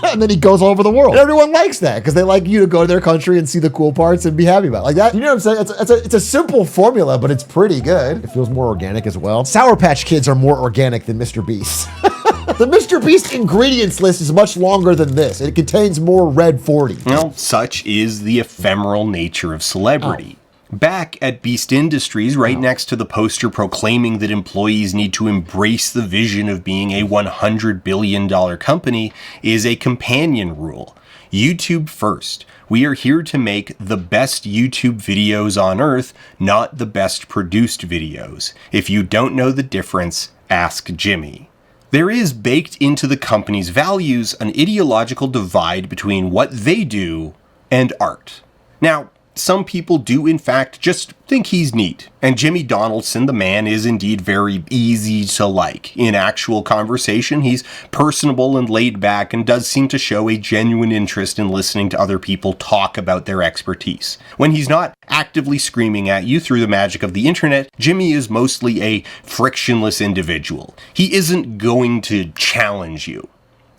A: And then he goes all over the world. And everyone likes that because they like you to go to their country and see the cool parts and be happy about it. Like that. You know what I'm saying? It's a simple formula, but it's pretty good. It feels more organic as well. Sour Patch Kids are more organic than MrBeast. The MrBeast ingredients list is much longer than this. It contains more Red 40.
B: Well, such is the ephemeral nature of celebrity. Back at Beast Industries, right next to the poster proclaiming that employees need to embrace the vision of being a $100 billion company, is a companion rule. YouTube first. We are here to make the best YouTube videos on earth, not the best produced videos. If you don't know the difference, ask Jimmy. There is baked into the company's values an ideological divide between what they do and art. Now, some people do in fact just think he's neat. And Jimmy Donaldson, the man, is indeed very easy to like. In actual conversation, he's personable and laid back and does seem to show a genuine interest in listening to other people talk about their expertise. When he's not actively screaming at you through the magic of the internet, Jimmy is mostly a frictionless individual. He isn't going to challenge you.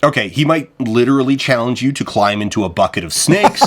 B: Okay, he might literally challenge you to climb into a bucket of snakes,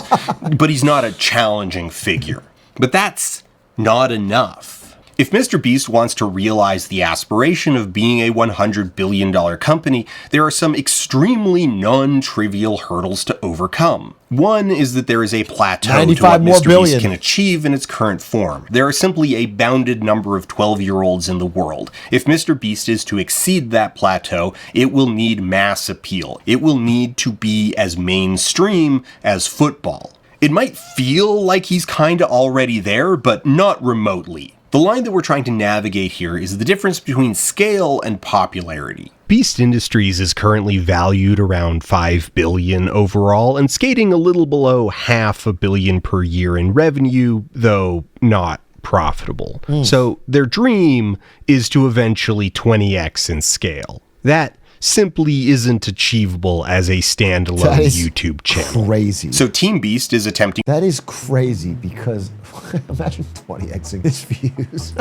B: but he's not a challenging figure. But that's not enough. If MrBeast wants to realize the aspiration of being a $100 billion company, there are some extremely non-trivial hurdles to overcome. One is that there is a plateau to what MrBeast can achieve in its current form. There are simply a bounded number of 12-year-olds in the world. If MrBeast is to exceed that plateau, it will need mass appeal. It will need to be as mainstream as football. It might feel like he's kinda already there, but not remotely. The line that we're trying to navigate here is the difference between scale and popularity.
C: Beast Industries is currently valued around $5 billion overall and skating a little below $500 million per year in revenue, though not profitable. So their dream is to eventually 20x in scale. That simply isn't achievable as a standalone YouTube channel.
A: Crazy.
B: So Team Beast is attempting...
A: That is crazy because imagine 20xing his views.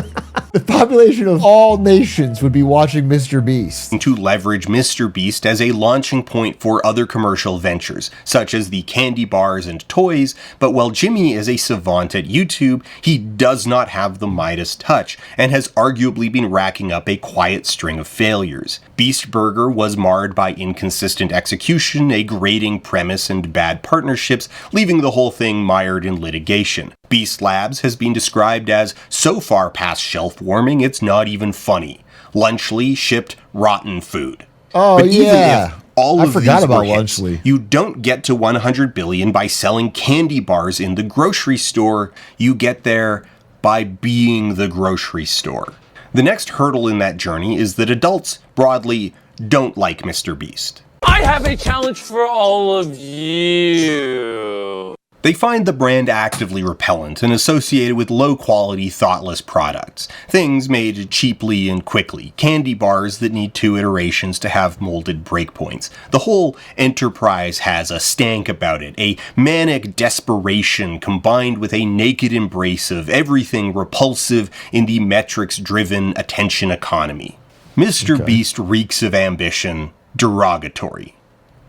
A: The population of all nations would be watching MrBeast.
B: To leverage MrBeast as a launching point for other commercial ventures, such as the candy bars and toys, but while Jimmy is a savant at YouTube, he does not have the Midas touch, and has arguably been racking up a quiet string of failures. Beast Burger was marred by inconsistent execution, a grating premise, and bad partnerships, leaving the whole thing mired in litigation. Beast Labs has been described as so far past shelf warming it's not even funny. Lunchly shipped rotten food.
A: Oh,
B: but even
A: yeah.
B: if all of
A: forgot
B: these
A: about
B: were hits,
A: Lunchly.
B: you don't get to 100 billion by selling candy bars in the grocery store. You get there by being the grocery store. The next hurdle in that journey is that adults, broadly, don't like MrBeast.
K: I have a challenge for all of you.
B: They find the brand actively repellent and associated with low-quality, thoughtless products. Things made cheaply and quickly. Candy bars that need 2 iterations to have molded breakpoints. The whole enterprise has a stank about it, a manic desperation combined with a naked embrace of everything repulsive in the metrics-driven attention economy. MrBeast reeks of ambition, derogatory.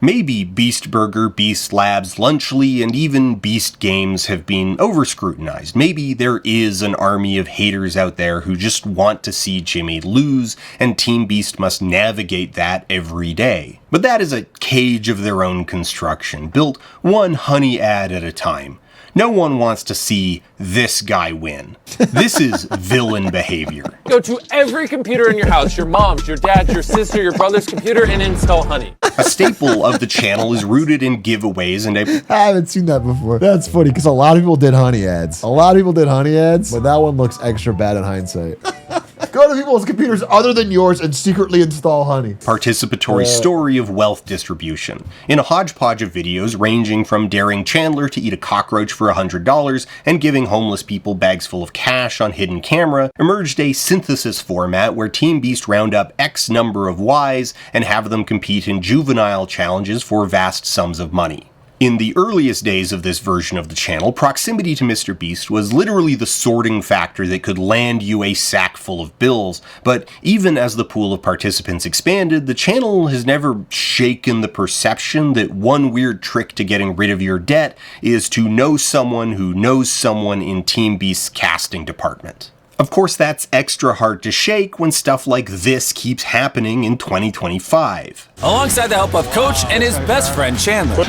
B: Maybe Beast Burger, Beast Labs, Lunchly, and even Beast Games have been over-scrutinized. Maybe there is an army of haters out there who just want to see Jimmy lose, and Team Beast must navigate that every day. But that is a cage of their own construction, built one honey ad at a time. No one wants to see this guy win. This is villain behavior.
K: Go to every computer in your house, your mom's, your dad's, your sister, your brother's computer, and install Honey.
B: A staple of the channel is rooted in giveaways and
A: I haven't seen that before. That's funny because a lot of people did honey ads. But that one looks extra bad in hindsight. Go to people's computers other than yours and secretly install Honey.
B: Participatory story of wealth distribution. In a hodgepodge of videos ranging from daring Chandler to eat a cockroach for $100 and giving homeless people bags full of cash on hidden camera, emerged a synthesis format where Team Beast round up X number of Ys and have them compete in juvenile challenges for vast sums of money. In the earliest days of this version of the channel, proximity to MrBeast was literally the sorting factor that could land you a sack full of bills, but even as the pool of participants expanded, the channel has never shaken the perception that one weird trick to getting rid of your debt is to know someone who knows someone in Team Beast's casting department. Of course, that's extra hard to shake when stuff like this keeps happening in 2025.
G: Alongside the help of Coach and his best friend, Chandler.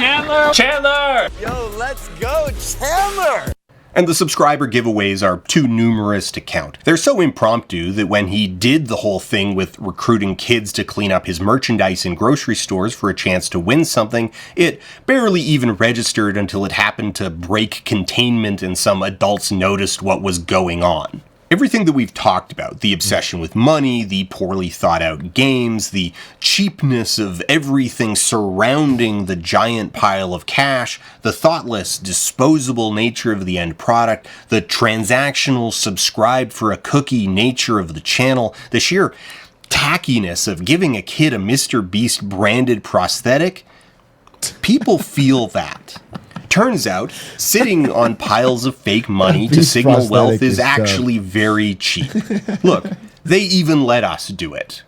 K: Chandler! Yo, let's go, Chandler!
B: And the subscriber giveaways are too numerous to count. They're so impromptu that when he did the whole thing with recruiting kids to clean up his merchandise in grocery stores for a chance to win something, it barely even registered until it happened to break containment and some adults noticed what was going on. Everything that we've talked about, the obsession with money, the poorly thought out games, the cheapness of everything surrounding the giant pile of cash, the thoughtless, disposable nature of the end product, the transactional subscribe for a cookie nature of the channel, the sheer tackiness of giving a kid a MrBeast branded prosthetic, people feel that. Turns out, sitting on piles of fake money to signal wealth is actually very cheap. Look, they even let us do it.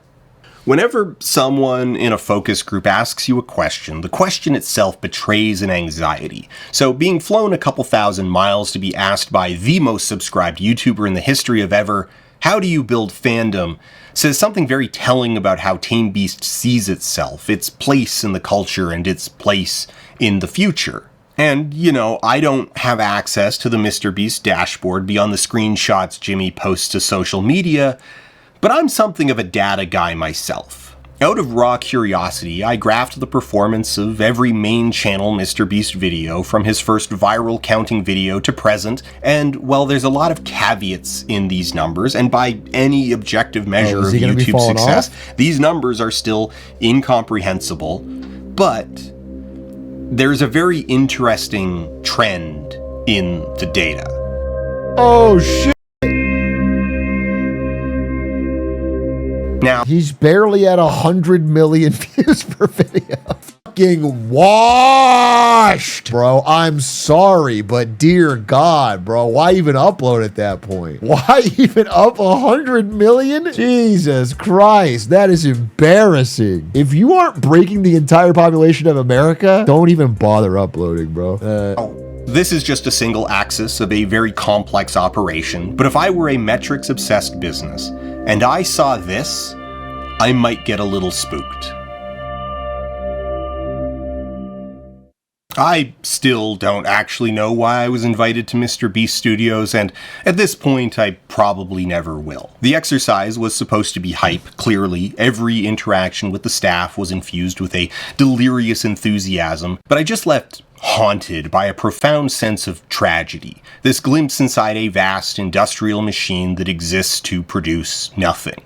B: Whenever someone in a focus group asks you a question, the question itself betrays an anxiety. So being flown a couple thousand miles to be asked by the most subscribed YouTuber in the history of ever, how do you build fandom, says something very telling about how Tame Beast sees itself, its place in the culture, and its place in the future. And, you know, I don't have access to the MrBeast dashboard beyond the screenshots Jimmy posts to social media, but I'm something of a data guy myself. Out of raw curiosity, I graphed the performance of every main channel MrBeast video from his first viral counting video to present, and while there's a lot of caveats in these numbers, and by any objective measure of YouTube success, these numbers are still incomprehensible, but there's a very interesting trend in the data.
A: Oh, shit.
B: Now,
A: he's barely at 100 million views per video. Fucking washed, bro. I'm sorry, but dear God, bro, why even upload at that point? Why even up 100 million? Jesus Christ, that is embarrassing. If you aren't breaking the entire population of America, don't even bother uploading, bro.
B: This is just a single axis of a very complex operation, but if I were a metrics-obsessed business, and I saw this, I might get a little spooked. I still don't actually know why I was invited to MrBeast Studios, and at this point, I probably never will. The exercise was supposed to be hype, clearly. Every interaction with the staff was infused with a delirious enthusiasm, but I just left haunted by a profound sense of tragedy. This glimpse inside a vast industrial machine that exists to produce nothing.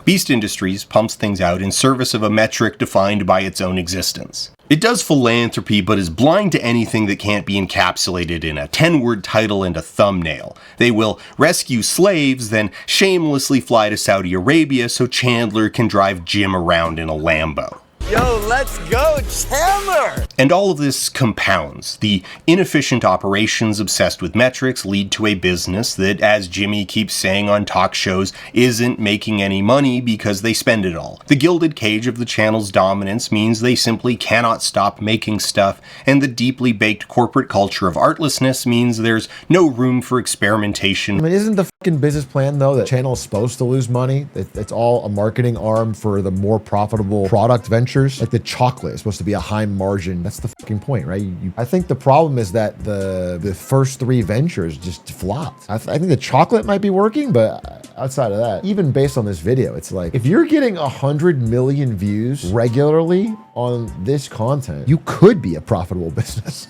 B: Beast Industries pumps things out in service of a metric defined by its own existence. It does philanthropy, but is blind to anything that can't be encapsulated in a 10-word title and a thumbnail. They will rescue slaves, then shamelessly fly to Saudi Arabia so Chandler can drive Jim around in a Lambo.
K: Yo, let's go, Chandler!
B: And all of this compounds. The inefficient operations obsessed with metrics lead to a business that, as Jimmy keeps saying on talk shows, isn't making any money because they spend it all. The gilded cage of the channel's dominance means they simply cannot stop making stuff, and the deeply baked corporate culture of artlessness means there's no room for experimentation.
A: I mean, isn't the fucking business plan, though, that channel is supposed to lose money? It's all a marketing arm for the more profitable product venture? Like the chocolate is supposed to be a high margin. That's the fucking point, right? I think the problem is that the first three ventures just flopped. I think the chocolate might be working, but outside of that, even based on this video, it's like, if you're getting 100 million views regularly on this content, you could be a profitable business.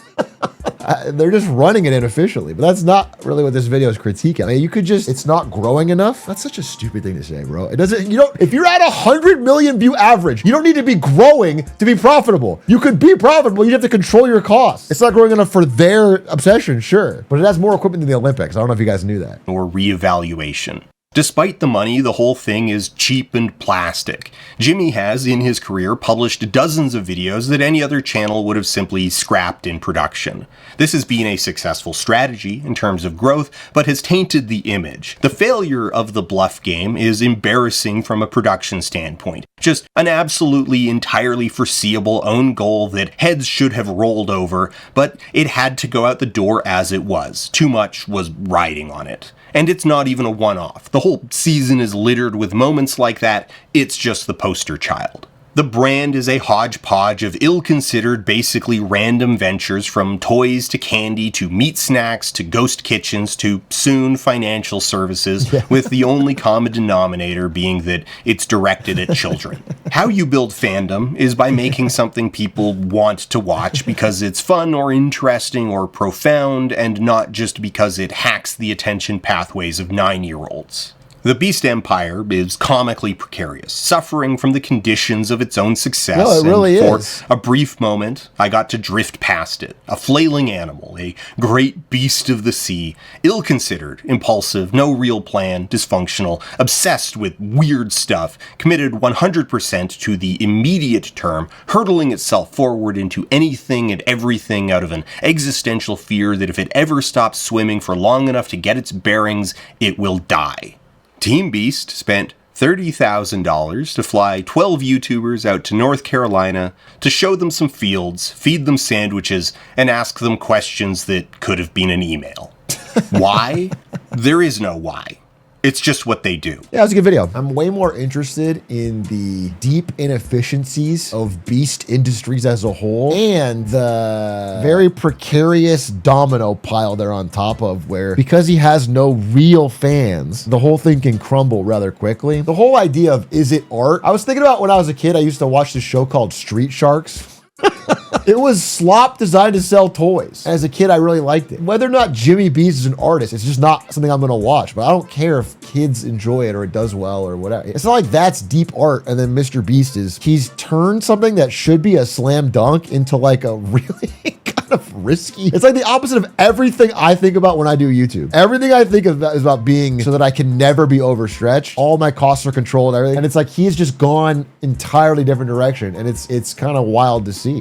A: They're just running it inefficiently, but that's not really what this video is critiquing. I mean, you could just, it's not growing enough. That's such a stupid thing to say, bro. It doesn't, if you're at 100 million view average, you don't need to be growing to be profitable. You could be profitable. You have to control your costs. It's not growing enough for their obsession, sure, but it has more equipment than the Olympics. I don't know if you guys knew that.
B: Or reevaluation. Despite the money, the whole thing is cheap and plastic. Jimmy has, in his career, published dozens of videos that any other channel would have simply scrapped in production. This has been a successful strategy in terms of growth, but has tainted the image. The failure of the bluff game is embarrassing from a production standpoint. Just an absolutely entirely foreseeable own goal that heads should have rolled over, but it had to go out the door as it was. Too much was riding on it. And it's not even a one-off. The whole season is littered with moments like that. It's just the poster child. The brand is a hodgepodge of ill-considered, basically random ventures from toys to candy to meat snacks to ghost kitchens to soon financial services, with the only common denominator being that it's directed at children. How you build fandom is by making something people want to watch because it's fun or interesting or profound, and not just because it hacks the attention pathways of 9-year-olds. The Beast Empire is comically precarious, suffering from the conditions of its own success.
A: No, it really
B: and
A: is.
B: For a brief moment, I got to drift past it. A flailing animal, a great beast of the sea, ill-considered, impulsive, no real plan, dysfunctional, obsessed with weird stuff, committed 100% to the immediate term, hurtling itself forward into anything and everything out of an existential fear that if it ever stops swimming for long enough to get its bearings, it will die. Team Beast spent $30,000 to fly 12 YouTubers out to North Carolina to show them some fields, feed them sandwiches, and ask them questions that could have been an email. Why? There is no why. It's just what they do.
A: Yeah, it was a good video. I'm way more interested in the deep inefficiencies of Beast Industries as a whole and the very precarious domino pile they're on top of, where because he has no real fans, the whole thing can crumble rather quickly. The whole idea of, is it art? I was thinking about when I was a kid, I used to watch this show called Street Sharks. It was slop designed to sell toys. As a kid, I really liked it. Whether or not Jimmy Beast is an artist, it's just not something I'm gonna watch. But I don't care if kids enjoy it or it does well or whatever. It's not like that's deep art and then MrBeast he's turned something that should be a slam dunk into like a really kind of risky. It's like the opposite of everything I think about when I do YouTube. Everything I think of is about being so that I can never be overstretched. All my costs are controlled and everything. And it's like he's just gone entirely different direction. And it's kind of wild to see.